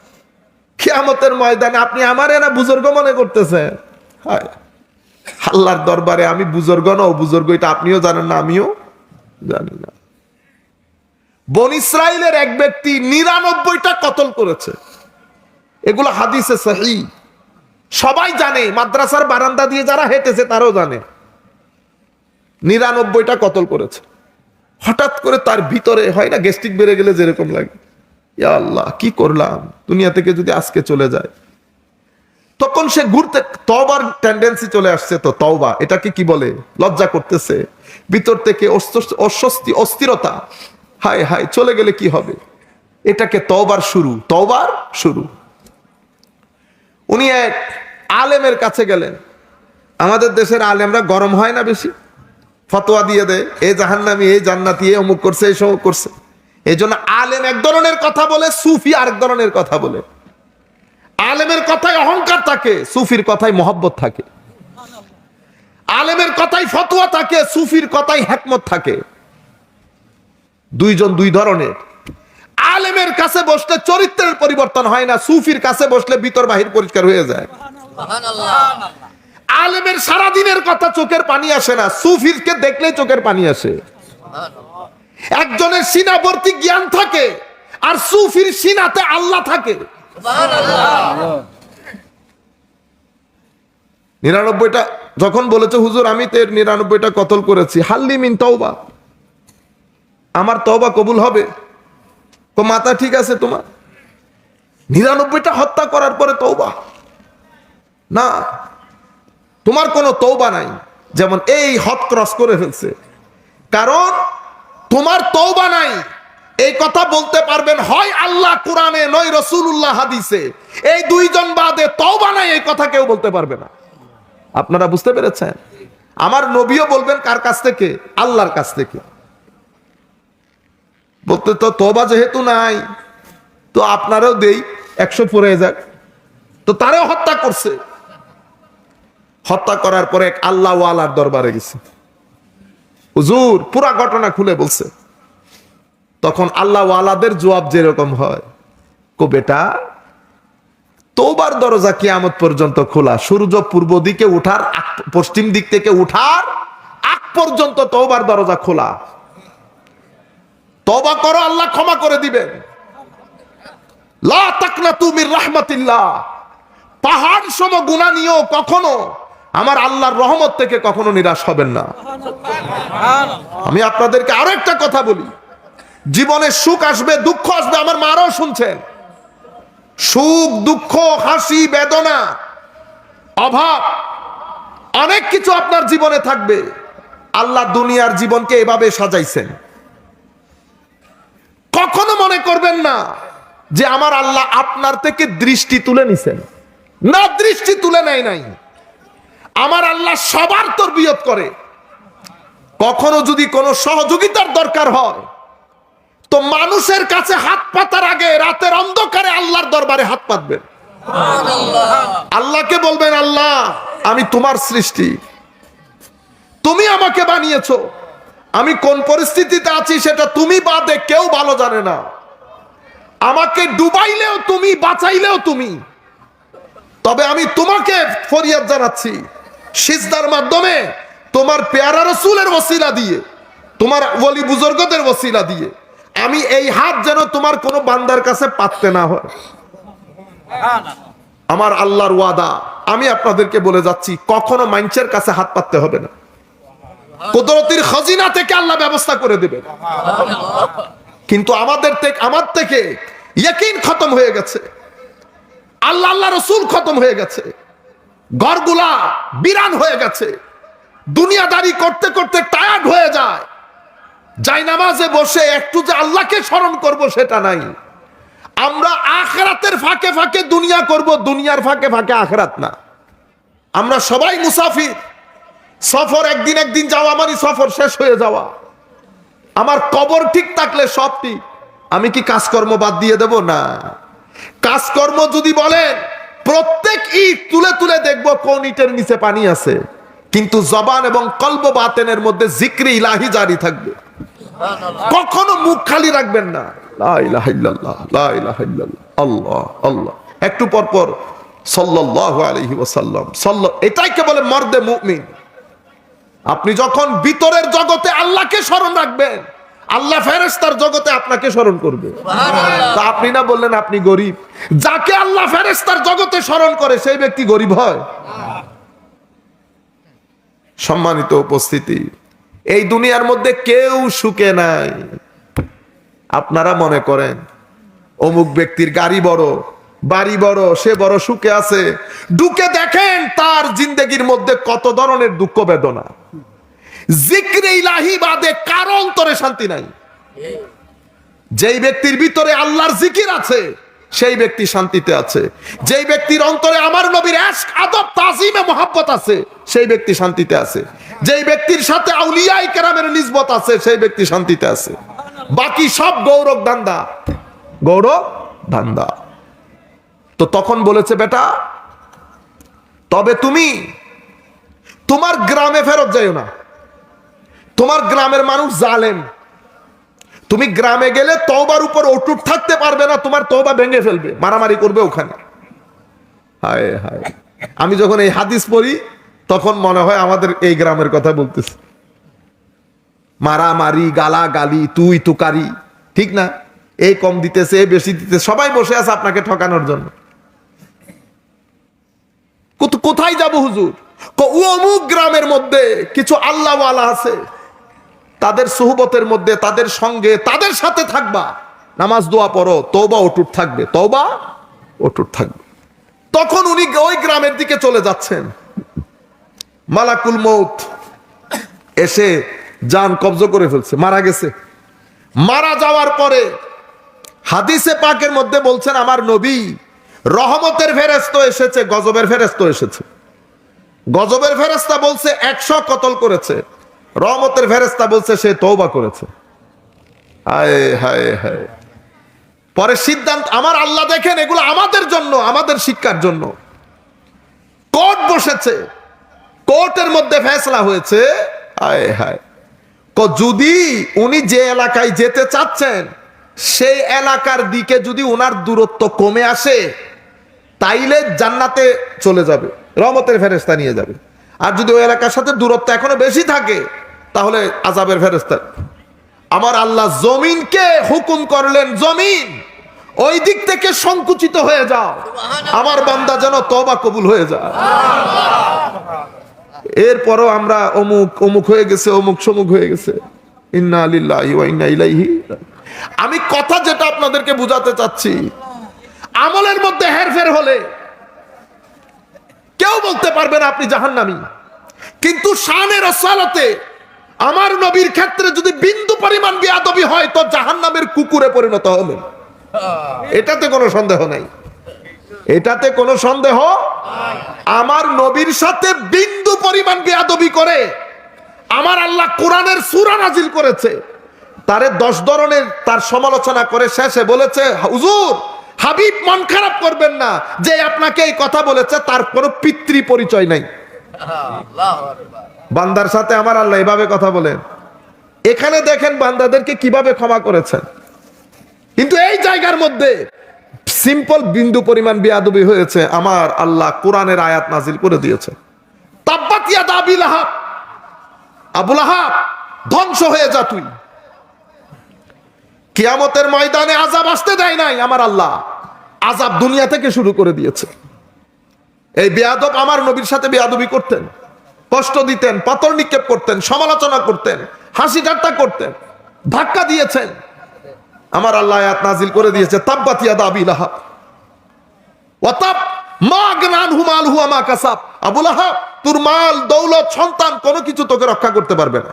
কিয়ামতের ময়দানে আপনি আমারে না বুজুর্গ মনে করতেছেন? হায়, আল্লাহর দরবারে আমি বুজুর্গ না বুজুর্গ, এটা আপনিও জানেন না, আমিও জানি না। বনি ইসরাইলের এক ব্যক্তি 99টা কতল করেছে, এগুলো হাদিসে সহিহ, সবাই জানে, মাদ্রাসার বারান্দা দিয়ে যারা হেঁটেছে তারাও জানে 99টা কতল করেছে। হঠাৎ করে তার ভিতরে হয় না গ্যাস্ট্রিক বেড়ে গেলে যেরকম লাগে, ইয়া আল্লাহ কি করলাম, দুনিয়া থেকে যদি আজকে চলে যায়। তখন সে ঘুরতে, তওবার টেন্ডেন্সি চলে আসছে। তো তওবা এটাকে কি বলে? লজ্জা করতেছে, ভিতর থেকে অস্বস্তি, অস্থিরতা, হায় হায় চলে গেলে কি হবে, এটাকে তওবার শুরু, তওবার শুরু। উনি এক আলেমের কাছে গেলেন। আমাদের দেশের আলেমরা গরম হয় না বেশি, ফতোয়া দিয়ে দেয়, এই জাহান্নামী, এই জান্নাতি, এই অমুক করছে, এই সমুক করছে। এই জন্য আলেম এক ধরনের কথা বলে, সুফি আরেক ধরনের কথা বলে। আলেমের কথায় অহংকার থাকে, সুফির কথায় মহব্বত থাকে। আলেমের কথায় ফতোয়া থাকে, সুফির কথায় হিকমত থাকে। দুইজন দুই ধরনের। আলেমের কাছে বসলে চরিত্রের পরিবর্তন হয় না, সুফির কাছে বসলে ভিতর বাহির পরিষ্কার হয়ে যায়। আলেমের সারা দিনের কথা চোখের পানি আসে না, সুফিরকে দেখলে চোখের পানি আসে। একজনের সিনাবর্তী জ্ঞান থাকে, আর সুফির সিনাতে আল্লাহ থাকে। 99টা যখন বলেছে হুজুর আমি তো 99টা কতল করেছি, হাল্লি মিন তওবা, আমার তওবা কবুল হবে? তো মাথা ঠিক আছে তোমার? 99টা হত্যা করার পরে তওবা না, তোমার কোনো তওবা নাই। যেমন এই হদ ক্রস করে ফেলছে, কারণ তোমার তওবা নাই। এই কথা বলতে পারবেন হয় আল্লাহ কোরআনে, নয় রাসূলুল্লাহ হাদিসে। এই দুইজন বাদে তওবা নাই, এই কথা কেউ বলতে পারবে না। আপনারা বুঝতে পেরেছেন? আমার নবীও বলবেন কার কাছ থেকে? আল্লাহর কাছ থেকে। বলতে তো তওবা যেহেতু নাই, তো আপনারাও দেই 100 পড়ে যাক। তো তারেও হত্যা করছে। হত্যা করার পরে এক আল্লাহ ওয়ালার দরবারে গেছে, হুজুর পুরা ঘটনা খুলে বলছে। তখন আল্লাহ ওয়ালাদের জবাব যেরকম হয়, কো বেটা তওবার দরজা কিয়ামত পর্যন্ত খোলা, সূর্য পূর্ব দিকে উঠার, পশ্চিম দিক থেকে উঠার আগ পর্যন্ত তওবার দরজা খোলা। তওবা করো, আল্লাহ ক্ষমা করে দিবেন। লা তাকনাতু মির রাহমাতিল্লাহ, পাহাড় সম গুনাহ নিয়েও কখনো আমার আল্লাহর রহমত থেকে কখনো নিরাশ হবেন না। আমি আপনাদেরকে আরো একটা কথা বলি, জীবনে সুখ আসবে, দুঃখ আসবে। আমার মারাও শুনছেন, সুখ দুঃখ হাসি বেদনা অভাব অনেক কিছু আপনার জীবনে থাকবে। আল্লাহ দুনিয়ার জীবনকে এভাবে সাজাইছেন। কখনো মনে করবেন না যে আমার আল্লাহ আপনার থেকে দৃষ্টি তুলে নিছেন, না, দৃষ্টি তুলে নেয় নাই। আমার আল্লাহ সবার তরবিয়ত করে। কখনো যদি কোনো সহযোগিতার দরকার হয়, তো মানুষের কাছে হাত পাতার আগে রাতের অন্ধকারে আল্লাহর দরবারে হাত পাতবেন। আল্লাহকে বলবেন, আল্লাহ আমি তোমার সৃষ্টি, তুমি আমাকে বানিয়েছো, আমি কোন পরিস্থিতিতে আছি সেটা তুমি বাদে কেউ ভালো জানে না। আমাকে ডুবাইলেও তুমি, বাঁচাইলেও তুমি। তবে আমি তোমাকে ফরিয়াদ জানাচ্ছি সিজদার মাধ্যমে, তোমার পেয়ারা রাসূলের ওসিলা দিয়ে, তোমার ওলি বুজুর্গদের ওসিলা দিয়ে, আমি এই হাত যেন তোমার কোনো বান্দার কাছে পাততে না হয়। আমার আল্লাহর ওয়াদা, আমি আপনাদেরকে বলে যাচ্ছি, কখনো মানুষের কাছে হাত পাততে হবে না। কুদরতের খাজিনা থেকে আল্লাহ ব্যবস্থা করে দেবেন। কিন্তু আমার থেকে ইয়াকিন খতম হয়ে গেছে, আল্লাহ আল্লাহ রসুল খতম হয়ে গেছে, ঘরগুলা বিরান হয়ে গেছে, দুনিয়াদারি করতে করতে টায়ার্ড হয়ে যায়। যাই নামাজে বসে একটু যে আল্লাহকে স্মরণ করব সেটা নাই। আমরা আখিরাতের ফাঁকে ফাঁকে দুনিয়া করব, দুনিয়ার ফাঁকে ফাঁকে আখিরাত না। আমরা সবাই মুসাফির, সফর একদিন একদিন যাওয়া আমারই সফর শেষ হয়ে যাওয়া। আমার কবর ঠিক থাকলে সব ঠিক। আমি কি কাজকর্ম বাদ দিয়ে দেব? না। কাজকর্ম যদি বলেন প্রত্যেক ইট তুলে তুলে দেখবো কোন ইটের নিচে পানি আছে, কিন্তু জবান এবং কলব বাতেনের মধ্যে জিক্রে ইলাহি জারি থাকবে। কখনো মুখ খালি রাখবেন না। লা ইলাহা ইল্লাল্লাহ, লা ইলাহা ইল্লাল্লাহ, আল্লাহ আল্লাহ। একটু পর পর সাল্লাল্লাহু আলাইহি ওয়াসাল্লাম এটাইকে বলে মর্দে মুমিন। আপনি যখন ভিতরের জগতে আল্লাহকে স্মরণ রাখবেন, আল্লাহ ফেরেশতার জগতে আপনাকে স্মরণ করবে। তা আপনি না বললেন আপনি গরিব? যাকে আল্লাহ ফেরেশতার জগতে স্মরণ করে সেই ব্যক্তি গরিব হয়? সম্মানিত উপস্থিতি, এই দুনিয়ার মধ্যে কেউ সুখে নাই। আপনারা মনে করেন অমুক ব্যক্তির গাড়ি বড়, বাড়ি বড়, সে বড় সুখে আছে। ঢুকে দেখেন তার জিন্দেগির মধ্যে কত ধরনের দুঃখ বেদনা। জিক্রে ইলাহি বাদে কারো অন্তরে শান্তি নাই। যেই ব্যক্তির ভিতরে আল্লাহর জিকির আছে সেই ব্যক্তি শান্তিতে আছে। যেই ব্যক্তির অন্তরে আমার নবীর ইশক, আদব, তাজিমে মুহাব্বত আছে সেই ব্যক্তি শান্তিতে আছে। যেই ব্যক্তির সাথে আউলিয়ায়ে কেরামের নিসবত আছে সেই ব্যক্তি শান্তিতে আছে। বাকি সব গৌরব ধান্দা, গৌরব ধান্দা। তো তখন বলেছে, বেটা তবে তুমি তোমার গ্রামে ফেরত যাইও না। তোমার গ্রামের মানুষ জালেম। তুমি গ্রামে গেলে তওবার উপর অটুট থাকতে পারবে না, তোমার তওবা ভেঙে ফেলবে, মারামারি করবে ওখানে। হায় হায়, আমি যখন এই হাদিস পড়ি তখন মনে হয় আমাদের এই গ্রামের কথা বলতেছি। মারামারি, গালাগালি, তুই তুকারি, ঠিক না? এই কম দিতেছে, এই বেশি দিতেছে, সবাই বসে আছে আপনাকে ঠকানোর জন্য। কোথায় যাব হুজুর? অমুক গ্রামের মধ্যে কিছু আল্লাহওয়ালা আছে, তাদের সুহবতের মধ্যে, তাদের সঙ্গে, তাদের সাথে থাকবা, নামাজ দোয়া পড়ো, তওবা অটুট থাকবে, তওবা অটুট থাকবে। তখন উনি ওই গ্রামের দিকে চলে যাচ্ছেন। মালাকুল মউত এসে জান কবজ করে ফেলছে, মারা গেছে। মারা যাওয়ার পরে হাদিসে পাকের মধ্যে বলছেন আমার নবী, রহমতের ফেরেশতা এসেছে, গজবের ফেরেশতা এসেছে। গজবের ফেরেশতা বলছে 100 কতল করেছে, রহমতের ফেরেশতা বলছে সে তওবা করেছে। হায় হায় হায়। পরে সিদ্ধান্ত আমার আল্লাহ দেখেন, এগুলো আমাদের জন্য, আমাদের শিক্ষার জন্য। কোর্ট বসেছে, কোর্টের মধ্যে ফয়সালা হয়েছে। হায় হায়, যদি উনি যে এলাকায় যেতে চাচ্ছেন সেই এলাকার দিকে যদি ওনার দূরত্ব কমে আসে তাইলে জান্নাতে চলে যাবে, রহমতের ফেরেশতা নিয়ে যাবে। আর যদি ওই এলাকার সাথে দূরত্ব এখনো বেশি থাকে তাহলে আযাবের ফেরেশতা। আমার আল্লাহ জমিনকে হুকুম করলেন, জমিন ওই দিক থেকে সংকুচিত হয়ে যাও, আমার বান্দা যেন তওবা কবুল হয়ে যায়। এরপরও আমরা অমুক অমুক হয়ে গেছে, অমুক সমুক হয়ে গেছে। ইন্না লিল্লাহি ওয়া ইন্না ইলাইহি। আমি কথা যেটা আপনাদেরকে বুঝাতে চাচ্ছি, আমলের মধ্যে হেরফের হলে কেউ বলতে পারবে না আপনি জাহান্নামী। কিন্তু শানে রাসালাতে আমার নবীর ক্ষেত্রে যদি বিন্দু পরিমাণ বেয়াদবি হয় তো জাহান্নামের কুকুরে পরিণত হবে, এটাতে কোনো সন্দেহ নাই, এটাতে কোনো সন্দেহ। আমার নবীর সাথে বিন্দু পরিমাণ বেয়াদবি করে আমার আল্লাহ কোরআনের সূরা নাজিল করেছে, তারে 10 ধরনের তার সমালোচনা করে শেষে বলেছে, হুজুর হাবিব মন খারাপ করবেন না যে আপনাকে এই কথা বলেছে, তার কোনো পিতৃ পরিচয় নাই। বান্দার সাথে আমার আল্লাহ এভাবে কথা বলেন। এখানে দেখেন বান্দাদেরকে কিভাবে ক্ষমা করেছেন। কিন্তু এই জায়গার মধ্যে সিম্পল বিন্দু পরিমাণ বেয়াদবি হয়েছে, আমার আল্লাহ কোরআনের আয়াত নাজিল করে দিয়েছে, তাব্বাত ইয়াদা আবি লাহাব, আবু লাহাব ধ্বংস হয়ে যা তুই। কিয়ামতের ময়দানে আযাব আসতে দেয় নাই আমার আল্লাহ, আযাব দুনিয়া থেকে শুরু করে দিয়েছে। এই বেয়াদব আমার নবীর সাথে বেয়াদবি করতেন, কষ্ট দিতেন, পাথর নিক্ষেপ করতেন, সমালোচনা করতেন, হাসি ঠাট্টা করতেন, ধাক্কা দিয়েছেন। আমার আল্লাহ আয়াত নাজিল করে দিয়েছে, তাব্বাত ইয়াদা আবি লাহাব ওয়া তাব মা আগনা আনহু মালহু ওয়া মা কাসাব। আবু লাহাব, তোর মাল দৌলত সন্তান কোনো কিছু তোকে রক্ষা করতে পারবে না।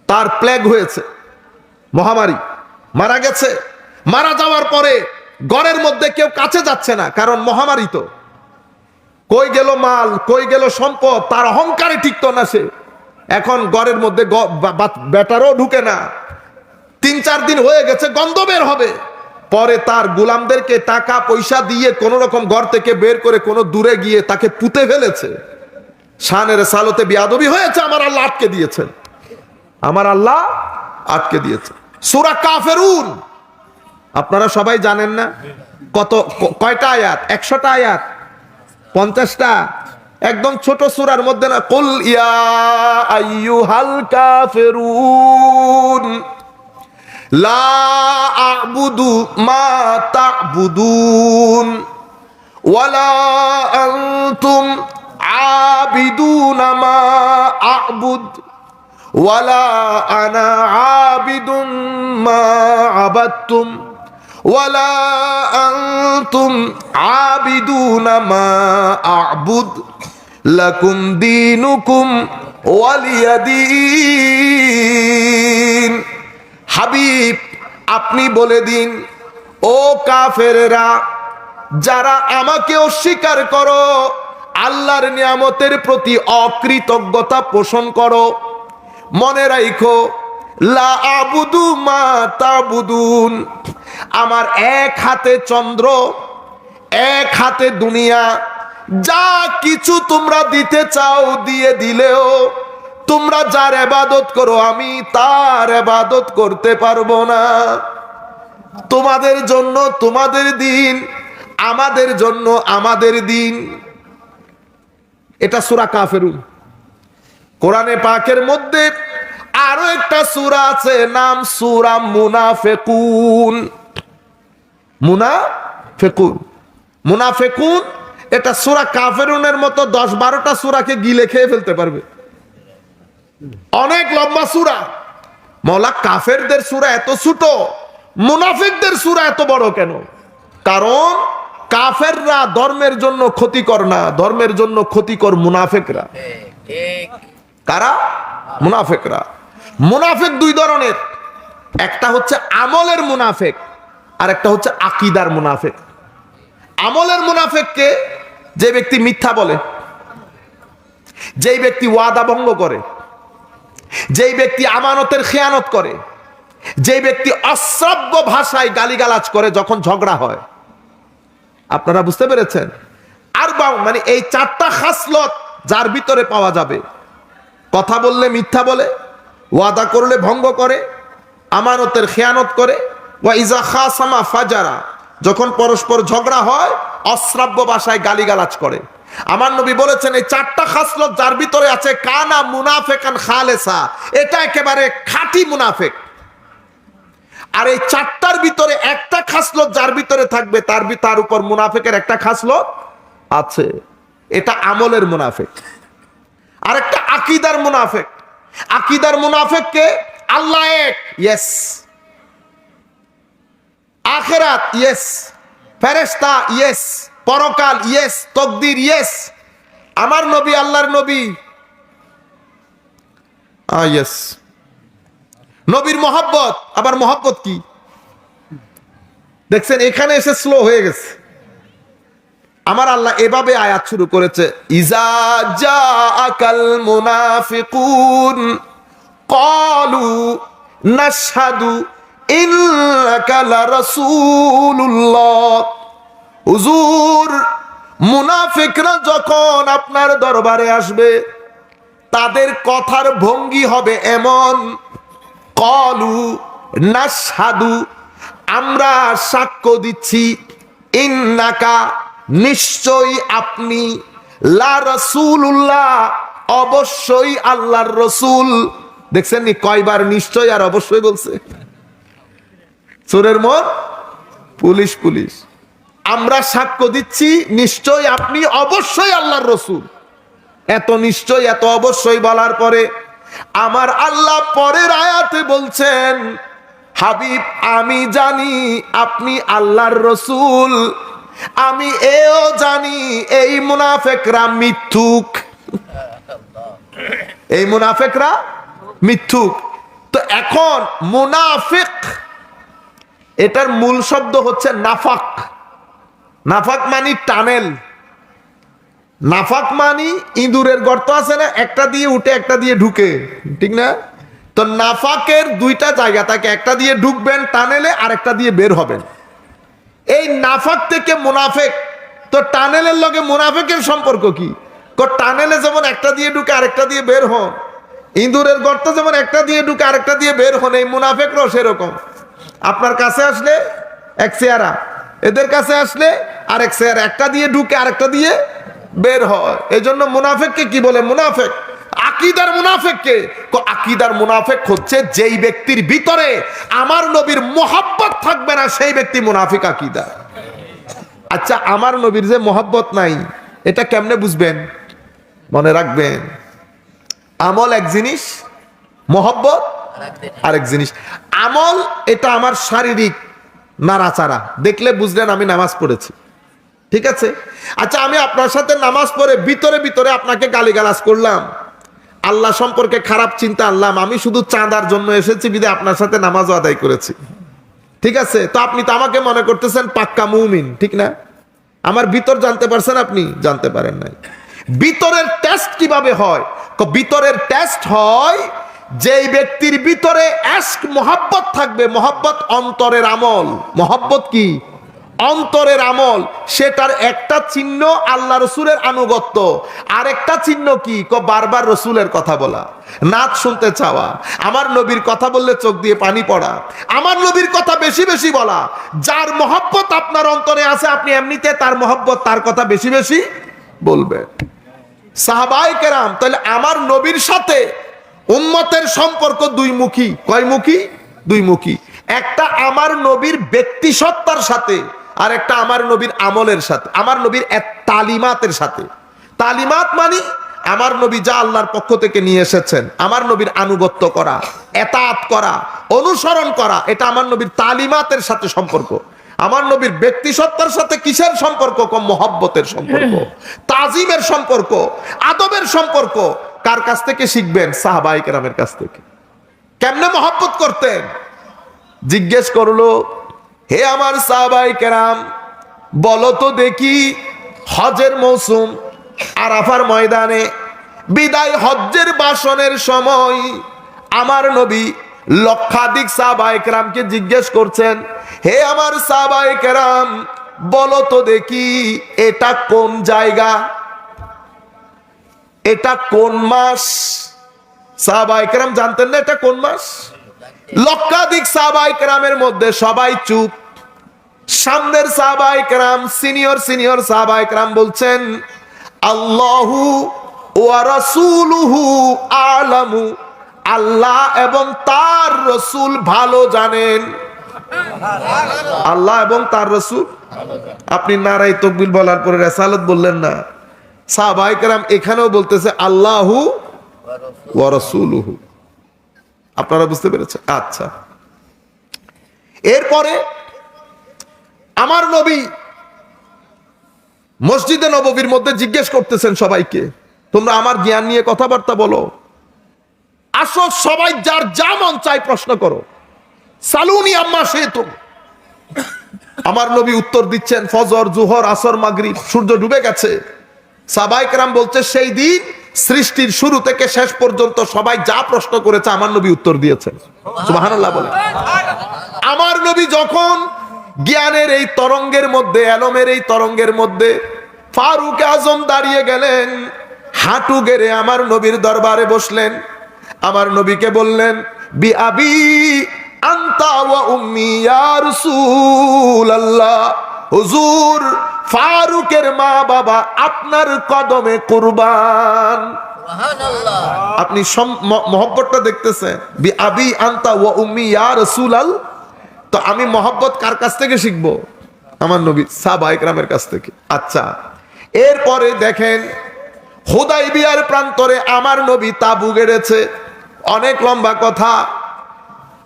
তার প্লেগ হয়েছে, মহামারী, মারা গেছে। মারা যাওয়ার পরে ঘরের মধ্যে কেউ কাছে যাচ্ছে না, কারণ মহামারী তো। কই গেল মাল, কই গেল সম্পদ, তার অহংকারে টিকতো না সে। এখন ঘরের মধ্যে বেটারও ঢুকে না, 3-4 দিন হয়ে গেছে, গন্ধ বের হবে। পরে তার গোলামদেরকে টাকা পয়সা দিয়ে কোন রকম ঘর থেকে বের করে কোনো দূরে গিয়ে তাকে পুঁতে ফেলেছে। শানের সালতে বিয়াদবি হয়েছে, আমার আল্লাহ আটকে দিয়েছেন, আমার আল্লাহ আটকে দিয়েছে। সূরা কাফেরুন আপনারা সবাই জানেন না? কয়টা আয়াত? 100টা আয়াত, 50টা, একদম ছোট সূরার মধ্যে না? কুল ইয়া আইয়ুহাল কাফিরুন লা আ'বুদু মা তা'বুদুন ওয়ালা আনতুম আবিদুনা মা আ'বুদ ওয়ালা আনা আবিদুম মা আবাদতুম ওয়ালা আনতুম আবিদুনা মা আ'বুদ লাকুম দীনুকুম ওয়ালিয়াদিন। হাবিব, আপনি বলে দিন, ও কাফেররা, যারা আমাকে অস্বীকার করো, আল্লাহর নিয়ামতের প্রতি অকৃতজ্ঞতা পোষণ করো, মনে রাখো লা আবুদু মা তাবুদুন, আমার এক হাতে চন্দ্র, এক হাতে দুনিয়া, যা কিছু তোমরা দিতে চাও দিয়ে দিলেও তোমরা যার ইবাদত করো আমি তার ইবাদত করতে পারবো না। তোমাদের জন্য তোমাদের দিন, আমাদের জন্য আমাদের দিন। এটা সূরা কাফেরুন। কোরআনে পাকের মধ্যে আরো একটা সূরা আছে, নাম সূরা মুনাফিকুন। মুনাফিকুন, মুনাফিকুন, এটা সূরা কাফেরুনের মতো 10-12টা সূরাকে গিলে খেয়ে ফেলতে পারবে। অনেক লম্বা সূরা। মওলা কাফেরদের সূরা এত ছোট, মুনাফিকদের সূরা এত বড় কেন? কারণ কাফেররা ধর্মের জন্য ক্ষতিকর না, ধর্মের জন্য ক্ষতিকর মুনাফিকরা। কারা? মুনাফিকরা। মুনাফিক দুই ধরনের, একটা হচ্ছে আমলের মুনাফিক, আর একটা হচ্ছে আকীদার মুনাফিক। আমলের মুনাফিককে যে ব্যক্তি মিথ্যা বলে, যেই ব্যক্তি ওয়াদা ভঙ্গ করে, যেই ব্যক্তি আমানতের খেয়ানত করে, যেই ব্যক্তি অশ্রাব্য ভাষায় গালিগালাজ করে যখন ঝগড়া হয়। আপনারা বুঝতে পেরেছেন? আর মানে এই 4টা খাসলত যার ভিতরে পাওয়া যাবে, কথা বললে মিথ্যা বলে, ওয়াদা করলে ভঙ্গ করে, আমানতের খেয়ানত করে, ওয়া ইজা খাসামা ফাজারা, যখন পরস্পর ঝগড়া হয় অশ্রাব্য ভাষায় গালিগালাজ করে। আমার নবী বলেছেন এই 4টা খাসলত যার ভিতরে আছে, কানা মুনাফিকান খালেসা, এটা একেবারে খাঁটি মুনাফিক। আর এই 4টার ভিতরে একটা খাসলত যার ভিতরে থাকবে, তার উপর মুনাফিকের একটা খাসলত আছে, এটা আমলের মুনাফিক। আর একটা আকীদার মুনাফিক। আকীদার মুনাফিককে আল্লাহ এক, ইয়েস, আখিরাত ইয়েস, ফেরেশতা ইয়েস, পরকাল ইয়েস, তাকদীর ইয়েস, আমার নবী আল্লাহর নবী ইয়েস, নবীর মহব্বত। আবার মহব্বত কি দেখছেন? এখানে এসে স্লো হয়ে গেছে। আমার আল্লাহ এভাবে আয়াত শুরু করেছে, ইজা জাআকাল মুনাফিকুন ক্বালু নাশহাদু ইন্নাকা লারাসূলুল্লাহ। হুজুর, মুনাফিকরা যখন আপনার দরবারে আসবে তাদের কথার ভঙ্গি হবে এমন, ক্বালু নাশহাদু, আমরা সাক্ষ্য দিচ্ছি, ইন্নাকা, নিশ্চয়ই আপনি, লা রাসূলুল্লাহ, অবশ্যই আল্লাহর রাসূল। দেখছেন নি কয়বার নিশ্চয় আর অবশ্যই বলছে? চোরের মন পুলিশ পুলিশ। আমরা সাক্ষ্য দিচ্ছি নিশ্চয় আপনি অবশ্যই আল্লাহর রাসূল। এত নিশ্চয় এত অবশ্যই বলার পরে আমার আল্লাহ পরের আয়াতে বলছেন, হাবিব আমি জানি আপনি আল্লাহর রাসূল, আমি এও জানি এই মুনাফিকরা মিথ্যুক, এই মুনাফিকরা মিথ্যুক। তো এখন মুনাফিক এটার মূল শব্দ হচ্ছে নাফাক। নাফাক মানি টানেল। নাফাক মানি ইঁদুরের গর্ত আছে না, একটা দিয়ে উঠে একটা দিয়ে ঢুকে, ঠিক না? তো নাফাকের দুইটা জায়গা থাকে, একটা দিয়ে ঢুকবেন টানেলে, আর একটা দিয়ে বের হবেন। এই নাফাক থেকে মুনাফেক। তো টানেলের লগে মুনাফেকের সম্পর্ক কি? টানেলে যেমন একটা দিয়ে ঢুকে আরেকটা দিয়ে বের হন, ইঁদুরের গর্ত যেমন একটা দিয়ে ঢুকে আরেকটা দিয়ে বের হন, এই মুনাফেকরাও সেরকম। আপনার কাছে আসলে এক চেহারা, এদের কাছে আসলে আরেক চেহারা, একটা দিয়ে ঢুকে আরেকটা দিয়ে বের হয়। এই জন্য মুনাফেককে কি বলে? মুনাফেক। আকীদার মুনাফেককে, আকীদার মুনাফেক হচ্ছে যেই ব্যক্তির ভিতরে আমার নবীর মোহাব্বত থাকবে না, সেই ব্যক্তি মুনাফিক আকীদা। আচ্ছা, আমার নবীর যে মোহাব্বত নাই, এটা কেমনে বুঝবেন? মনে রাখবেন, আমল এক জিনিস, মোহাব্বত আরেক জিনিস। আমল এটা আমার শারীরিক নাড়াচাড়া, দেখলে বুঝলেন আমি নামাজ পড়েছি, ঠিক আছে? আচ্ছা, আমি আপনার সাথে নামাজ পড়ে ভিতরে ভিতরে আপনাকে গালিগালাজ করলাম, আল্লাহ সম্পর্কে খারাপ চিন্তা আনলাম, আমি শুধু চাঁদার জন্য এসেছি বিধায় আপনার সাথে নামাজও আদায় করেছি, ঠিক আছে? তো আপনি তো আমাকে মনে করতেছেন পাক্কা মুমিন, ঠিক না? আমার ভিতর জানতে পারছেন? আপনি জানতে পারেন নাই। ভিতরের টেস্ট কিভাবে হয়? ভিতরের টেস্ট হয় যেই ব্যক্তির ভিতরে আশক মোহাব্বত থাকবে, মোহাব্বত অন্তরের আমল। মোহাব্বত কি? অন্তরের আমল। সেটার একটা চিহ্ন আল্লাহ রসুলের আনুগত্য, আর একটা চিহ্ন কি? বারবার রসুলের কথা বলা, নাচ শুনতে চাওয়া, আমার নবীর কথা বললে চোখ দিয়ে পানি পড়া, আমার নবীর কথা বেশি বেশি বলা। যার মহব্বত আপনার অন্তরে আছে, আপনি এমনিতে তার মহব্বত, তার কথা বেশি বেশি বলবেন। সাহাবায়ে কেরাম, তাহলে আমার নবীর সাথে উম্মতের সম্পর্ক দুই মুখী। কয় মুখী? দুই মুখী। একটা আমার নবীর ব্যক্তি সত্তার সাথে, আর একটা আমার নবীর আমলের সাথে, আমার নবীর তালিমাতের সাথে। তালিমাত মানে আমার নবী যা আল্লাহর পক্ষ থেকে নিয়ে এসেছেন, আমার নবীর আনুগত্য করা, এতাআত করা, অনুসরণ করা, এটা আমার নবীর তালিমাতের সাথে সম্পর্ক। আমার নবীর ব্যক্তি সত্তার সাথে কিসের সম্পর্ক? মহব্বতের সম্পর্ক, তাজিমের সম্পর্ক, আদবের সম্পর্ক। কার কাছ থেকে শিখবেন? সাহাবায়ে কেরামের কাছ থেকে। কেমনে মহব্বত করতেন? জিজ্ঞেস করলো, হে আমার সাহাবায়ে কেরাম, বলো তো দেখি, হজের মৌসুম, আরাফার ময়দানে বিদায় হজ্জের ভাষণের সময় আমার নবী লক্ষাধিক সাহাবায়ে কেরামকে জিজ্ঞেস করছেন, হে আমার সাহাবায়ে কেরাম, বলো তো দেখি, এটা কোন জায়গা, এটা কোন মাস? সাহাবায়ে কেরাম জানতেন না এটা কোন মাস। লক্ষাধিক সাহাবায়ে কেরামের মধ্যে সবাই চুপ। সামনের সাহাবায়ে কেরাম, সিনিয়র সিনিয়র সাহাবায়ে কেরাম বলছেন, আল্লাহু ওয়া রাসূলুহু আ'লামু, আল্লাহ এবং তার রাসূল ভালো জানেন। আল্লাহ এবং তার রাসূল। আপনি নারায়ে তাকবীর বলার পরে রিসালাত বললেন না। সাহাবায়ে কেরাম এখানেও বলতেছে আল্লাহু ওয়া রাসূলুহু। আপনারা বুঝতে পেরেছেন? আচ্ছা, এরপরে আমার নবী মসজিদে নববীর মধ্যে জিজ্ঞেস করতেছেন সবাইকে, তোমরা আমার জ্ঞান নিয়ে কথাবার্তা বলো, আসো সবাই যার যা মন চাই প্রশ্ন করো, সালুনি আম্মা শিতুম। আমার নবী উত্তর দিচ্ছেন, ফজর, জোহর, আসর, মাগরিব, সূর্য ডুবে গেছে। সাহাবায়ে কেরাম বলছে, সেই দিন সৃষ্টির শুরু থেকে শেষ পর্যন্ত সবাই যা প্রশ্ন করেছে আমার নবী উত্তর দিয়েছেন। সুবহানাল্লাহ বলে। আমার নবী যখন জ্ঞানের এই তরঙ্গের মধ্যে, এলমের এই তরঙ্গের মধ্যে ফারুক আজম দাঁড়িয়ে গেলেন, হাঁটু গেড়ে আমার নবীর দরবারে বসলেন। আমার নবীকে বললেন, বি আবি আনতা ওয়া উম্মি ইয়া রাসূলুল্লাহ, হুজুর ফারুকের মা বাবা আপনার কদমে কুরবান। সুবহানাল্লাহ। আপনি মহব্বতটা দেখতেছেন, বি আবি আনতা ওয়া উম্মি ইয়া রাসূলুল্লাহ। তো আমি মহব্বত কার কাছ থেকে শিখবো? আমার নবী সাহাবায়ে কেরামের কাছ থেকে। আচ্ছা, এরপরে দেখেন হুদাইবিয়ার প্রান্তরে আমার নবী তাবু গেড়েছে। অনেক লম্বা কথা।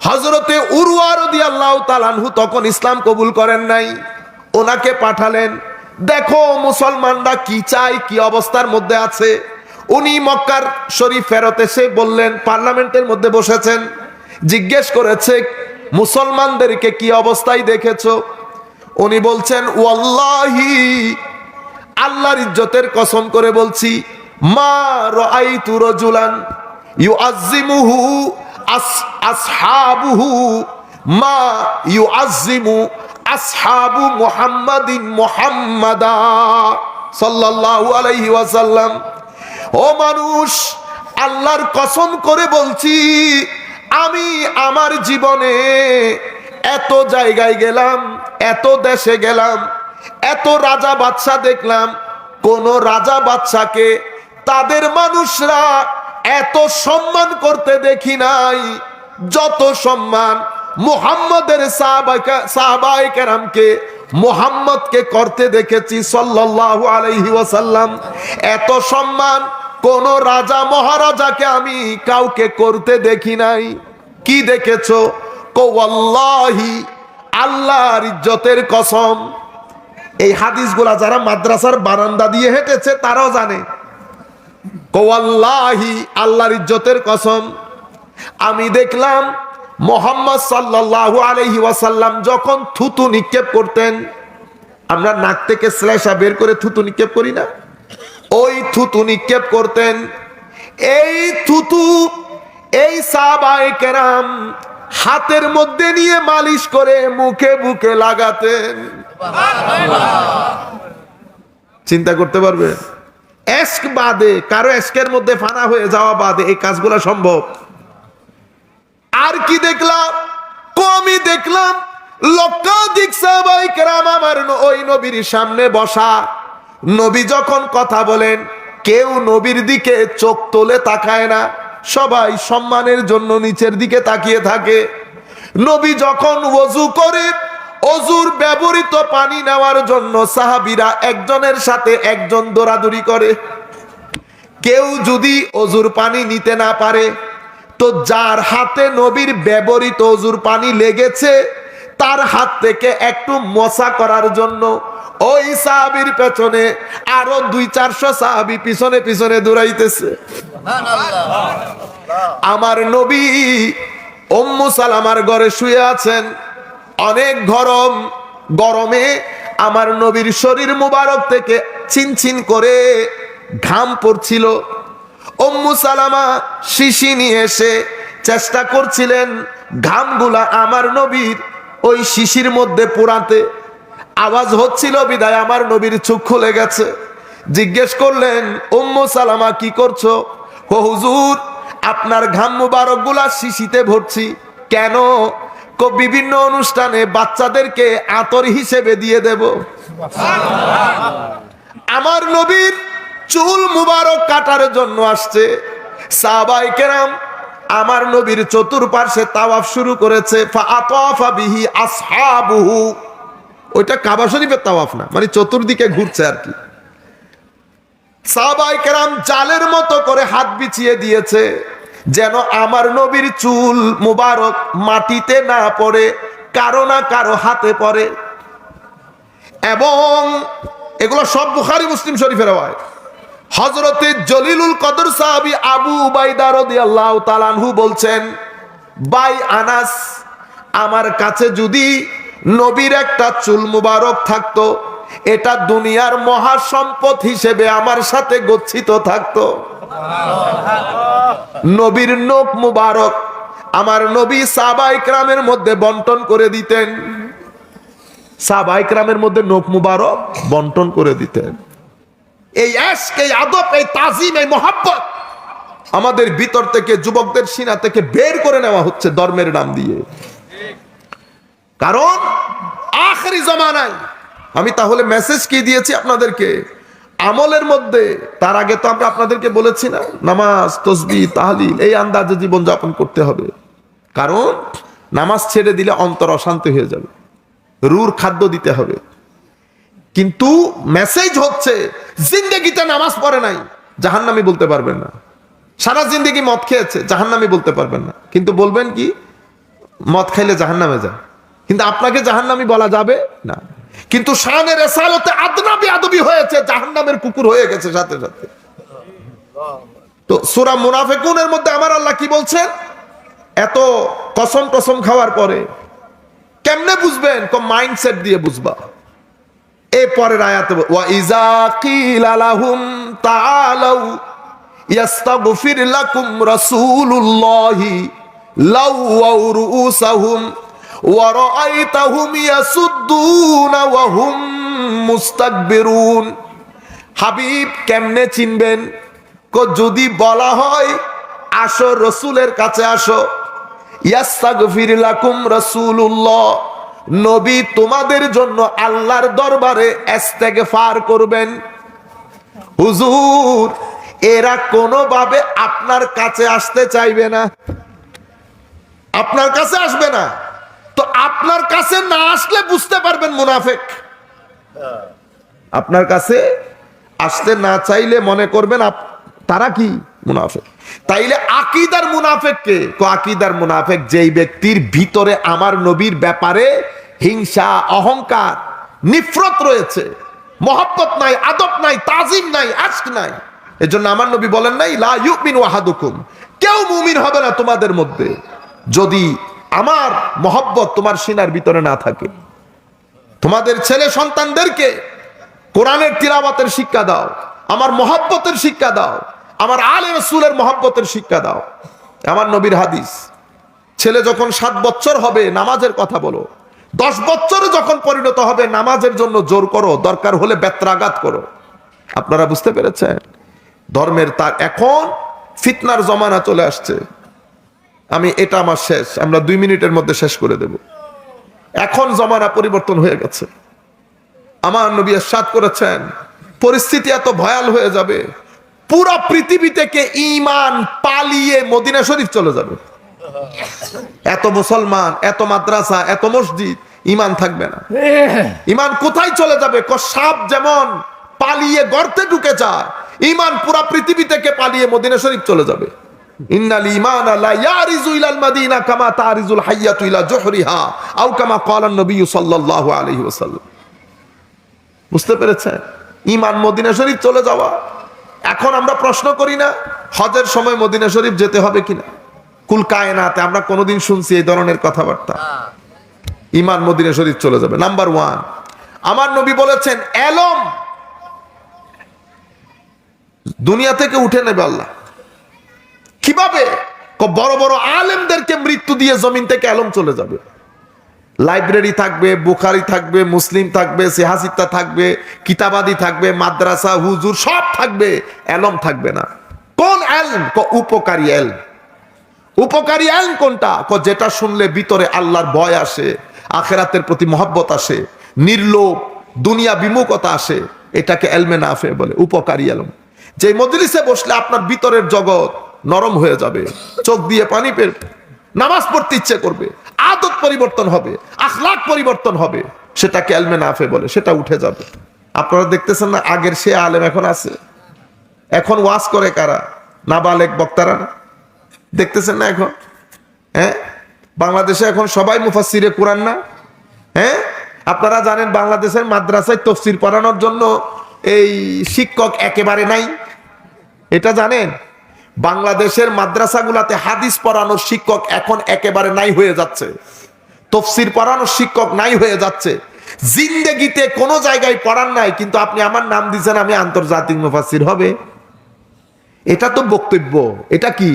হযরতে উরওয়া রাদিয়াল্লাহু তাআলা আনহু তখন ইসলাম কবুল করেন নাই, ওনাকে পাঠালেন, দেখো মুসলমানরা কি চায়, কি অবস্থার মধ্যে আছে। উনি মক্কার শরীফ ফেরত এসে বললেন, পার্লামেন্টের মধ্যে বসেছেন, জিজ্ঞেস করেছে মুসলমানদেরকে কি অবস্থায় দেখেছো? উনি বলছেন ওয়াল্লাহি, আল্লাহর ইজ্জতের কসম করে বলছি, মা রাআইতু রাজুলান ইউআজ্জিমুহু আসহাবুহু মা ইউআজ্জিমু আসহাবু মুহাম্মাদিন মুহাম্মাদা সাল্লাল্লাহু আলাইহি ওয়াসাল্লাম। ও মানুষ, আল্লাহর কসম করে বলছি, আমি আমার জীবনে এত জায়গায় গেলাম, এত দেশে গেলাম, এত রাজা বাদশা দেখলাম, কোন রাজা বাদশাকে তাদের মানুষরা এত সম্মান করতে দেখি নাই যত সম্মান মুহাম্মদের সাহাবায়ে কেরামকে মুহাম্মদকে করতে দেখেছি সাল্লাল্লাহু আলাইহি ওয়াসাল্লাম। এত সম্মান কোন রাজা মহারাজাকে আমি কাউকে করতে দেখি নাই। কি দেখেছো? কো ওয়াল্লাহি, আল্লাহর ইজ্জতের কসম। এই হাদিসগুলা যারা মাদ্রাসার বারান্দা দিয়ে হেঁটেছে তারাও জানে। কো ওয়াল্লাহি, আল্লাহর ইজ্জতের কসম, আমি দেখলাম মুহাম্মদ সাল্লাল্লাহু আলাইহি ওয়াসাল্লাম যখন থুতু নিক্ষেপ করতেন, আমরা নাক থেকে শ্লেষা বের করে থুতু নিক্ষেপ করি না, ওই থুতু নিক্ষেপ করতেন। এই থুতু এই সাহাবায়ে কেরাম হাতের মধ্যে নিয়ে মালিশ করে মুখে বুকে লাগাতেন। চিন্তা করতে পারবে? এশক বাদে, কারো এশকের মধ্যে ফানা হয়ে যাওয়া বাদে এই কাজগুলো সম্ভব। আর কি দেখলাম? কমই দেখলাম লক্ষাধিক সাহাবায়ে কেরাম আমার ওই নবীর সামনে বসা। নবী যখন কথা বলেন কেউ নবীর দিকে চোখ তোলে তাকায় না, সবাই সম্মানের জন্য নিচের দিকে তাকিয়ে থাকে। নবী যখন ওযু করে, ওযুর ব্যবহৃত পানি নেওয়ার জন্য সাহাবীরা একজনের সাথে একজন দৌড়াদৌড়ি করে। কেউ যদি ওযুর পানি নিতে না পারে, তো যার হাতে নবীর ব্যবহৃত ওযুর পানি লেগেছে তার হাত থেকে একটু মসা করার জন্য ওই সাহাবীর পেছনে আরো 200-400 সাহাবী পিছনে পিছনে দৌড়াইতেছে। আমার নবী উম্মু সালামার ঘরে শুয়ে আছেন, অনেক গরম, গরমে আমার নবীর শরীর মুবারক থেকে চিনচিন করে ঘাম পড়ছিল। উম্মু সালামা শিশি নিয়ে এসে চেষ্টা করছিলেন ঘামগুলা আমার নবীর ওই শিশির মধ্যে পোড়াতে। আওয়াজ হচ্ছিল বিদায় আমার নবীর চোখ খুলে গেছে। জিজ্ঞেস করলেন, উম্মু সালামা কি করছো? ও হুজুর, আপনার ঘাম মুবারক গুলা শিশিতে ভরছি। কেন? বিভিন্ন অনুষ্ঠানে বাচ্চাদেরকে আতর হিসেবে দিয়ে দেব। আমার নবীর চুল মুবারক কাটার জন্য আসছে। সাহাবায়ে কেরাম আমার নবীর চতুর্পার্শ্বে তাওয়াফ শুরু করেছে। ফাআতাফা বিহি আসহাবুহু, ওইটা কাবা শরীফের তাওয়াফ না, মানে চতুর্দিকে ঘুরছে আর কি। সাহাবায়ে কেরাম জালের মতো করে হাত বিছিয়ে দিয়েছে যেন আমার নবীর চুল মুবারক মাটিতে না পড়ে, কারো না কারো হাতে পড়ে। এবং এগুলো সব বুখারী মুসলিম শরীফের রাওয়ায়াত। হযরতে জলিলুল কদর সাহাবী আবু উবাইদা রাদিয়াল্লাহু তাআলা আনহু বলছেন, ভাই আনাস, আমার কাছে যদি নবীর একটা চুল মুবারক থাকতো, এটা দুনিয়ার মহা সম্পদ হিসেবে আমার সাথে গচ্ছিত থাকতো। নবীর নখ মুবারক আমার নবী সাহাবায়ে কেরামের মধ্যে বন্টন করে দিতেন। সাহাবায়ে কেরামের মধ্যে নখ মুবারক বন্টন করে দিতেন। এই ইশক, এই আদব, এই তাজিম, এই মোহাব্বত আমাদের ভিতর থেকে, যুবকদের সিনা থেকে বের করে নেওয়া হচ্ছে ধর্মের নাম দিয়ে। কারণ আখেরি জামানায় আমি তাহলে মেসেজ কি দিয়েছি আপনাদেরকে? আমলের মধ্যে, তার আগে তো আমরা আপনাদেরকে বলেছি না, নামাজ, তাসবিহ, তাহলিল এই আন্দাজে জীবন যাপন করতে হবে। কারণ নামাজ ছেড়ে দিলে অন্তর অশান্তি হয়ে যাবে, রুর খাদ্য দিতে হবে। কিন্তু মেসেজ হচ্ছে জিন্দেগিতে নামাজ পড়ে নাই, জাহান্নামী বলতে পারবেন না। সারা জিন্দেগি মদ খেয়েছে, জাহান্নামী বলতে পারবেন না। কিন্তু বলবেন কি? মদ খাইলে জাহান্নামে যায়। কিন্তু আপনাকে জাহান্নামী বলা যাবে না। কিন্তু শানে রিসালাতে আদনা বেয়াদবি হয়েছে, জাহান্নামের কুকুর হয়ে গেছে সাথে সাথে। তো সূরা মুনাফিকুনের মধ্যে আমার আল্লাহ কি বলছেন? এত কসম টসম খাওয়ার পরে কেমনে বুঝবেন? মাইন্ডসেট দিয়ে বুঝবা। এই পরের আয়াতে ওয়া ইযা কিলা লাহুম তাআলাউ ইস্তাগফির লাকুম রাসূলুল্লাহি লাওয়াউ রুউসাহুম ওয়া রাআইতাহুম ইয়াসুদ্দুনা ওয়া হুম মুস্তাকবিরুন। হাবিব কেমনে চিনবেন? যদি বলা হয় আসো রসুলের কাছে আসো, ইস্তাগফির লাকুম রাসূলুল্লাহ, নবী তোমাদের জন্য আল্লাহর দরবারে ইস্তেগফার করবেন। হুজুর, এরা কোনোভাবে আপনার কাছে আসতে চাইবে না, আপনার কাছে আসবে না। তো আপনার কাছে না আসলে বুঝতে পারবেন মুনাফিক। আপনার কাছে আসতে না চাইলে মনে করবেন তারা কি? মুনাফিক। তাইলে আকীদার মুনাফিক কে? আকীদার মুনাফিক যেই ব্যক্তির ভিতরে আমার নবীর ব্যাপারে হিংসা, অহংকার, নিফরত রয়েছে, মহব্বত নাই, আদব নাই, তাজিম নাই, আশক নাই। এজন্য আমার নবী বলেন নাই লা ইউমিনু আহাদুকুম, কেউ মুমিন হবে না তোমাদের মধ্যে যদি আমার মহব্বত তোমার সিনার ভিতরে না থাকে। তোমাদের ছেলে সন্তানদেরকে কোরআনের তিলাওয়াতের শিক্ষা দাও, আমার মহব্বতের শিক্ষা দাও, আমার আলে রাসূলের মহব্বতের শিক্ষা দাও। আমার নবীর হাদিস, ছেলে যখন 7 বছর হবে নামাজের কথা বলো, 10 বছরে যখন পরিণত হবে নামাজের জন্য জোর করো, দরকার হলে বেত্রাঘাত করো। আপনারা বুঝতে পেরেছেন? ধর্মের তার এখন ফিতনার জমানা চলে আসছে। এটা আমার শেষ, আমরা 2 মিনিটের মধ্যে শেষ করে দেব। এখন জমানা পরিবর্তন হয়ে গেছে। আমার নবী ইরশাদ করেছেন পরিস্থিতি এত ভয়াল হয়ে যাবে, পুরো পৃথিবী থেকে ঈমান পালিয়ে মদিনা শরীফ চলে যাবে। এত মুসলমান, এত মাদ্রাসা, এত মসজিদ, ঈমান থাকবে না। ঈমান কোথায় চলে যাবে? সাপ যেমন পালিয়ে গর্তে ঢুকে যায়, ঈমান পুরো পৃথিবী থেকে পালিয়ে মদিনা শরীফ চলে যাবে। ইন্নাল ঈমানা লা ইয়ারিজু ইলাল মাদিনা কামা তারিজুল হাইয়াতু ইলা জুহরিহা আও কামা ক্বালা নবী সাল্লাল্লাহু আলাইহি ওয়াসাল্লাম। বুঝতে পেরেছেন? ঈমান মদিনা শরীফ চলে যাওয়া। এখন আমরা প্রশ্ন করি না হজের সময় মদিনা শরীফ যেতে হবে কিনা? কুল কায়নাতে আমরা কোনোদিন শুনছি এই ধরনের কথাবার্তা? ঈমান মদিনা শরীফ চলে যাবে। নাম্বার 1, আমার নবী বলেছেন এলম দুনিয়া থেকে উঠে নেবে আল্লাহ। কিভাবে? বড় বড় আলেমদেরকে মৃত্যু দিয়ে জমিন থেকে এলম চলে যাবে। লাইব্রেরি থাকবে, বুখারী থাকবে, মুসলিম থাকবে, সিহাসিতা থাকবে, কিতাবাদি থাকবে, মাদ্রাসা, হুজুর সব থাকবে, এলম থাকবে না। কোন এলম? উপকারী এলম। উপকারী এলম কোনটা? যেটা শুনলে ভিতরে আল্লাহর ভয় আসে, আখিরাতের প্রতি মহব্বত আসে, নির্লোভ দুনিয়া বিমুখতা আসে, এটাকে এলমে নাফে বলে, উপকারী এলম। যে মজলিসে বসলে আপনার ভিতরের জগৎ নরম হয়ে যাবে, চোখ দিয়ে পানি পেয়ে নামাজ পড়তে ইচ্ছে করবে, আদত পরিবর্তন হবে, আখলাক পরিবর্তন হবে, সেটাকে এলমে নাফে বলে, সেটা উঠে যাবে। আপনারা দেখতেছেন না আগের সে আলেম এখন আছে? এখন ওয়াজ করে কারা? নাবালেক বক্তারা না? দেখতেছেন না এখন? হ্যাঁ, বাংলাদেশে এখন সবাই মুফাসসিরে কুরআন না? হ্যাঁ, আপনারা জানেন বাংলাদেশের মাদ্রাসায় তাফসীর পড়ানোর জন্য এই শিক্ষক একেবারে নাই, এটা জানেন? বাংলাদেশের মাদ্রাসাগুলোতে হাদিস পড়ানোর শিক্ষক এখন একেবারে নাই হয়ে যাচ্ছে, তাফসীর পড়ানোর শিক্ষক নাই হয়ে যাচ্ছে। জিন্দেগিতে কোনো জায়গায় পড়ান নাই, কিন্তু আপনি আমার নাম দিয়েছেন আমি আন্তর্জাতিক মুফাসসির হবে। এটা তো বক্তব্য, এটা কি?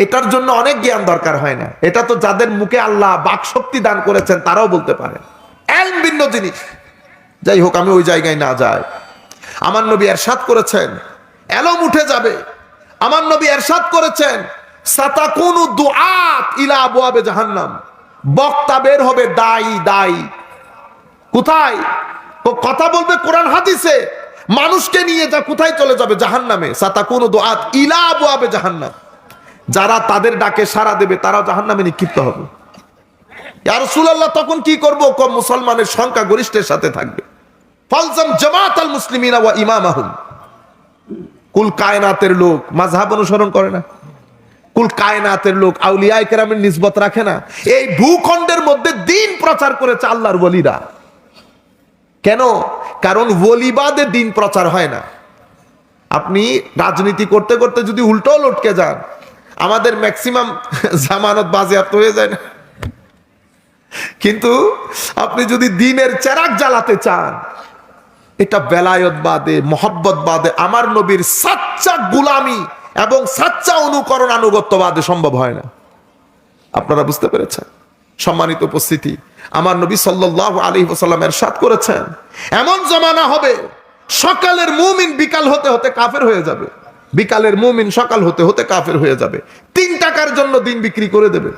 এটার জন্য অনেক জ্ঞান দরকার হয় না, এটা তো যাদের মুখে আল্লাহ বাকশক্তি দান করেছেন তারাও বলতে পারে। এলম ভিন্ন জিনিস। যাই হোক, আমি ওই জায়গায় না যাই। আমার নবী ইরশাদ করেছেন এলম উঠে যাবে। আমার নবী ইরশাদ করেছেন সাতাকুনু দুআত ইলা আবওয়াবে জাহান্নাম, বক্তা বের হবে দায়ী দায়ী। কোথায়? কথা বলবে কোরআন হাদিসে, মানুষকে নিয়ে যা কোথায় চলে যাবে? জাহান্নামে। সাতাকুনু দুআত ইলা আবওয়াবে জাহান্নাম, যারা তাদের ডাকে সাড়া দেবে তারাও জাহান্নামে নিক্ষিপ্ত হবে। ইয়া রাসূলুল্লাহ, তখন কি করব? মুসলমানের সংখ্যা গরিষ্ঠের সাথে থাকবে। ফালজাম জামাতাল মুসলিমিনা ওয়া ইমামাহুম। কুল কায়নাতের লোক মাযহাব অনুসরণ করে না, কুল কায়নাতের লোক আউলিয়া কেরামের নিসবত রাখে না। এই ভূখণ্ডের মধ্যে দ্বীন প্রচার করেছে আল্লাহর ওলিরা। কেন? কারণ ওলিবাদে দ্বীন প্রচার হয় না। আপনি রাজনীতি করতে করতে যদি উল্টো লটকে যান, আমাদের ম্যাক্সিমাম জামানত বাজেয়াপ্ত হয়ে যায় না? কিন্তু আপনি যদি দিনের চেরাগ জ্বালাতে চান, এটা বেলায়ত বাদে, মহব্বত বাদে, আমার নবীর সাচ্চা গুলামি এবং সাচ্চা অনুকরণ আনুগত্য বাদে সম্ভব হয় না। আপনারা বুঝতে পেরেছেন? সম্মানিত উপস্থিতি, আমার নবী সাল্লাল্লাহু আলাইহি ওয়াসাল্লাম ইরশাদ করেছেন, এমন জমানা হবে সকালের মুমিন বিকাল হতে হতে কাফের হয়ে যাবে, বিকালের মুমিন সকাল হতে হতে কাফের হয়ে যাবে। 3 টাকার জন্য দিন বিক্রি করে দেবে।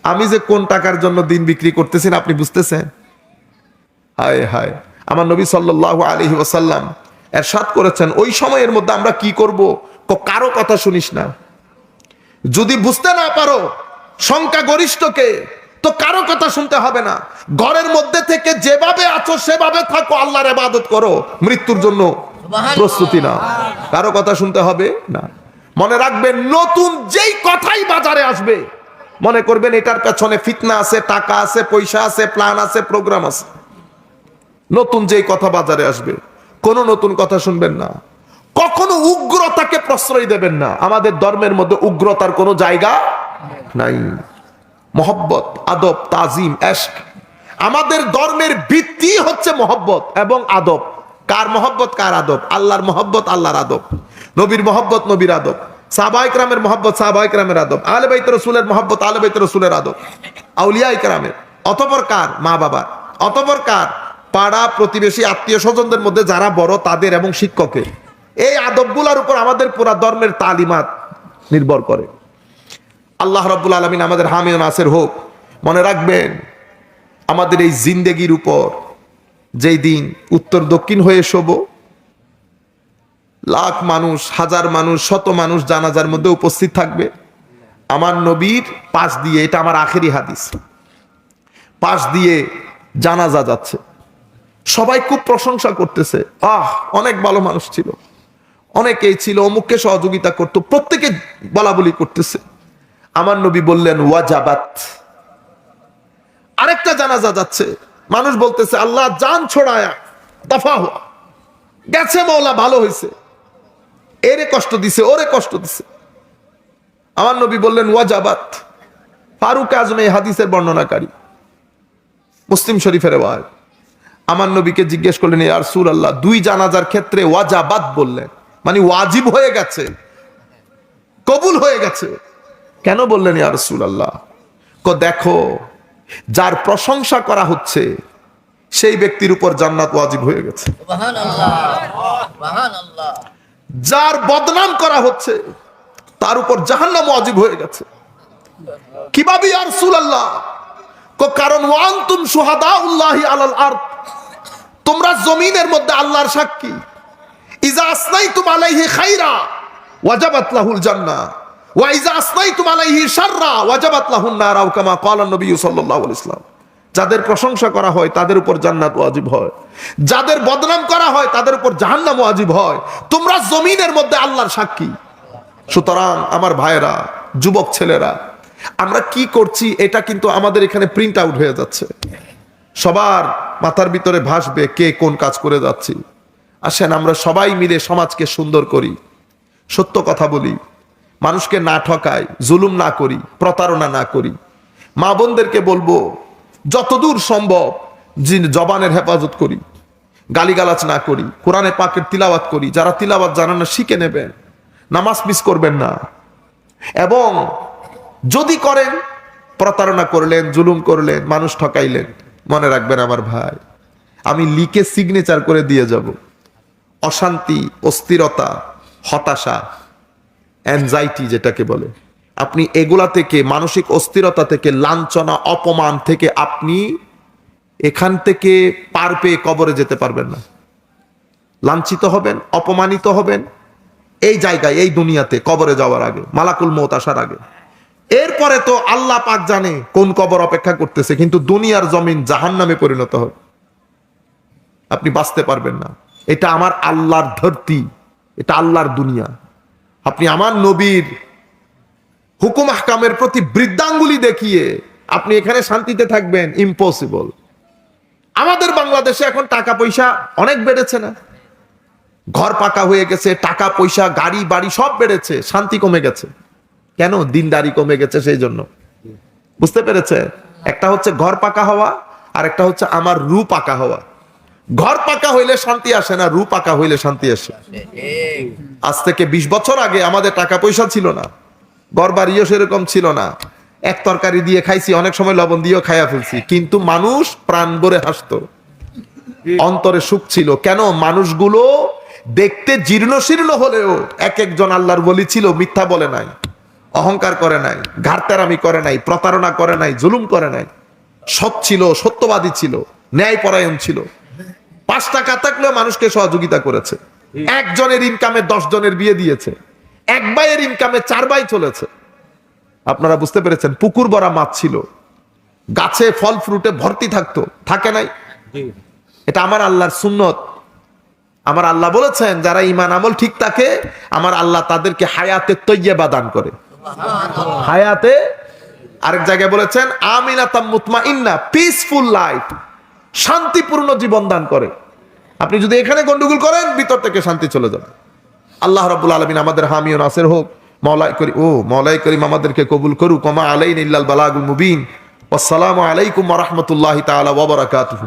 আমি যে কোন টাকার জন্য দিন বিক্রি করতেছি না আপনি বুঝতেছেন? হায় হায়, আমার নবী সাল্লাল্লাহু আলাইহি ওয়াসাল্লাম ইরশাদ করেছেন, ওই সময়ের মধ্যে আমরা কি করব? কারো কথা শুনিস না। যদি বুঝতে না পারো সংখ্যা গরিষ্ঠকে, তো কারো কথা শুনতে হবে না। ঘরের মধ্যে থেকে যেভাবে আছো সেভাবে থাকো, আল্লাহর ইবাদত করো, মৃত্যুর জন্য প্রস্তুতি নাও, কারো কথা শুনতে হবে না। মনে রাখবেন, নতুন যেই কথাই বাজারে আসবে মনে করবেন এটার পেছনে ফিতনা আছে, টাকা আছে, পয়সা আছে, প্ল্যান আছে, প্রোগ্রাম আছে। নতুন যেই কথা বাজারে আসবে কোন নতুন কথা শুনবেন না, কখনো উগ্রতাকে প্রশ্রয় দেবেন না। আমাদের ধর্মের মধ্যে উগ্রতার কোনো জায়গা নাই। মহব্বত, আদব, তাজিম, ইশক, আমাদের ধর্মের ভিত্তি হচ্ছে মহব্বত এবং আদব। কার মহব্বত, কার আদব? আল্লাহর মহব্বত, আল্লাহর আদব। নবীর মহব্বত, নবীর আদব। সাহাবায়ে কেরামের মহব্বত, সাহাবায়ে কেরামের আদব। আহলে বাইত রাসূলের মহব্বত, আহলে বাইত রাসূলের আদব। আউলিয়ায়ে কেরামের। অতঃপর কার? মা বাবার। অতঃপর কার? পাড়া প্রতিবেশী, আত্মীয় স্বজনদের মধ্যে যারা বড় তাদের এবং শিক্ষকের। এই আদবগুলোর উপর আমাদের পুরা ধর্মের তালিমাত নির্ভর করে। আল্লাহ রাব্বুল আলামিন আমাদের হামি ও নাসির হোক। মনে রাখবেন, আমাদের এই জিন্দেগির উপর যেই দিন উত্তর দক্ষিণ হয়ে শোব, লাখ মানুষ, হাজার মানুষ, শত মানুষ জানাজার মধ্যে উপস্থিত থাকবে, আমার নবীর পাশ দিয়ে, এটা আমার আখেরি হাদিস, পাশ দিয়ে জানাজা যাচ্ছে। সবাই খুব প্রশংসা করতেছে, আহ অনেক ভালো মানুষ ছিল, অনেকেই ছিল, অমুককে সহযোগিতা করতো, প্রত্যেকে বলা বলি করতেছে। আমার নবী বললেন, ওয়াজাবাত। আরেকটা জানাজা যাচ্ছে, মানুষ বলতেছে, আল্লাহ জান ছোড়ায়া দফা হওয়া, গেছে মওলা, ভালো হয়েছে, এরে কষ্ট দিছে, ওরে কষ্ট দিছে। আমার নবী বললেন, ওয়াজাবাত। ফারুক আজম এই হাদিসের বর্ণনাকারী, মুসলিম শরীফের রিওয়ায়াত। আমার নবীকে জিজ্ঞেস করলেন, ইয়া রাসূলুল্লাহ, 2 জানাজার ক্ষেত্রে ওয়াজাবাত বললেন, মানে ওয়াজিব হয়ে গেছে, কবুল হয়ে গেছে, কেন বললেন ইয়া রাসূলুল্লাহ? দেখো, যার প্রশংসা করা হচ্ছে সেই ব্যক্তির উপর জান্নাত ওয়াজিব হয়ে গেছে। সুবহানাল্লাহ, সুবহানাল্লাহ। যার বদনাম করা হচ্ছে তার উপর জাহান্নাম ওয়াজিব হয়ে গেছে। কিভাবে ইয়া রাসূলুল্লাহ? কারণ ওয়া আনতুম শুহাদাউল্লাহি আলাল আরদ, তোমরা জমিনের মধ্যে আল্লাহর সাক্ষী। ইজা আসনাইতুম আলাইহি খাইরা ওয়াজাবাত লাহুল জান্নাহ ওয়া ইজা আসনাইতুম আলাইহি শাররা ওয়াজাবাত লাহুন নার, আও কামা ক্বালা নবী সাল্লাল্লাহু আলাইহি ওয়াসাল্লাম। যাদের প্রশংসা করা হয় তাদের উপর জান্নাত ওয়াজিব হয়, যাদের বদনাম করা হয় তাদের উপর জাহান্নাম ওয়াজিব হয়। তোমরা জমিনের মধ্যে আল্লাহর সাক্ষী। সুতরাং আমার ভাইয়েরা, যুবক ছেলেরা, আমরা কি করছি এটা কিন্তু আমাদের এখানে প্রিন্ট আউট হয়ে যাচ্ছে, সবার মাথার ভিতরে ভাসবে কে কোন কাজ করে যাচ্ছি। আসেন আমরা সবাই মিলে সমাজকে সুন্দর করি, সত্য কথা বলি, মানুষকে না ঠকাই, জুলুম না করি, প্রতারণা না করি। মা বোনদেরকে বলবো যতদূর সম্ভব জবানের হেফাজত করি, গালিগালাজ না করি, কোরআনে পাকের তিলাওয়াত করি। যারা তিলাওয়াত জানেন না শিখে নেবেন, নামাজ মিস করবেন না। এবং যদি করেন, প্রতারণা করলেন, জুলুম করলেন, মানুষ ঠকাইলেন, মনে রাখবেন আমার ভাই, আমি লিখে সিগনেচার করে দিয়ে যাব। অশান্তি, অস্থিরতা, হতাশা, অ্যাংজাইটি যেটাকে বলে, আপনি এগুলা থেকে, মানসিক অস্থিরতা থেকে, লাঞ্ছনা, অপমান থেকে আপনি এখান থেকে পার পেয়ে কবরে যেতে পারবেন না। লাঞ্ছিত হবেন, অপমানিত হবেন এই জায়গায়, এই দুনিয়াতে, কবরে যাওয়ার আগে, মালাকুল মউত আসার আগে। এরপরে তো আল্লাহ পাক জানে কোন কবর অপেক্ষা করতেছে, কিন্তু দুনিয়ার জমিন জাহান্নামে পরিণত হবে, আপনি বাঁচতে পারবেন না। এটা আমার আল্লাহর ধরতি, এটা আল্লাহর দুনিয়া। আপনি আমার নবীর হুকুম আহকামের প্রতি বৃদ্ধাঙ্গুলি দেখিয়ে আপনি এখানে শান্তিতে থাকবেন, ইম্পসিবল। আমাদের বাংলাদেশে এখন টাকা পয়সা অনেক বেড়েছে না? ঘর পাকা হয়ে গেছে, টাকা পয়সা, গাড়ি বাড়ি সব বেড়েছে, শান্তি কমে গেছে। কেন? দিনদারি কমে গেছে, সেই জন্য। বুঝতে পেরেছে? একটা হচ্ছে ঘর পাকা হওয়া, আর একটা হচ্ছে আমার রু পাকা হওয়া। ঘর পাকা হইলে শান্তি আসে না, রু পাকা হইলে শান্তি আসে। আজ থেকে 20 বছর আগে আমাদের টাকা পয়সা ছিল না, ঘর বাড়িও সেরকম ছিল না, এক তরকারি দিয়ে খাইছি, অনেক সময় লবণ দিয়েও খাইয়া ফেলছি, কিন্তু মানুষ প্রাণ ভরে হাসতো, অন্তরে সুখ ছিল। কেন? মানুষগুলো দেখতে জীর্ণ শীর্ণ হলেও এক একজন আল্লাহর ওলি ছিল, মিথ্যা বলে নাই, অহংকার করে নাই, ঘাড়তেরামি করে নাই, প্রতারণা করে নাই, জুলুম করে নাই, সৎ ছিল, সত্যবাদী ছিল, ন্যায়পরায়ণ ছিল। 5 টাকা থাকলেও মানুষকে সহযোগিতা করেছে, একজনের ইনকামে 10 জনের বিয়ে দিয়েছে, এক ভাইয়ের ইনকামে 4 ভাই চলেছে। আপনারা বুঝতে পেরেছেন? পুকুর ভরা মাছ ছিল, গাছে ফল ফ্রুটে ভর্তি থাকতো, থাকে নাই? এটা আমার আল্লাহর সুন্নত। আমার আল্লাহ বলেছেন যারা ঈমান আমল ঠিক থাকে, আমার আল্লাহ তাদেরকে হায়াতে তৈয়্যিবা দান করে। হায়াতে, আরেক জায়গায় বলেছেন আমিনাতাম মুতমাইন্না, পিসফুল লাইফ, শান্তিপূর্ণ জীবন দান করে। আপনি যদি এখানে গন্ডগোল করেন, ভিতর থেকে শান্তি চলে যাবে। আল্লাহ রাব্বুল আলামিন আমাদের হামি ও নাসির হোক। মাওলাই করিম আমাদেরকে কবুল করুক। ওয়া মা আলাইনা ইল্লাল বালাগুল মুবিন। আসসালামু আলাইকুম ওয়া রাহমাতুল্লাহি তাআলা ওয়া বারাকাতুহু।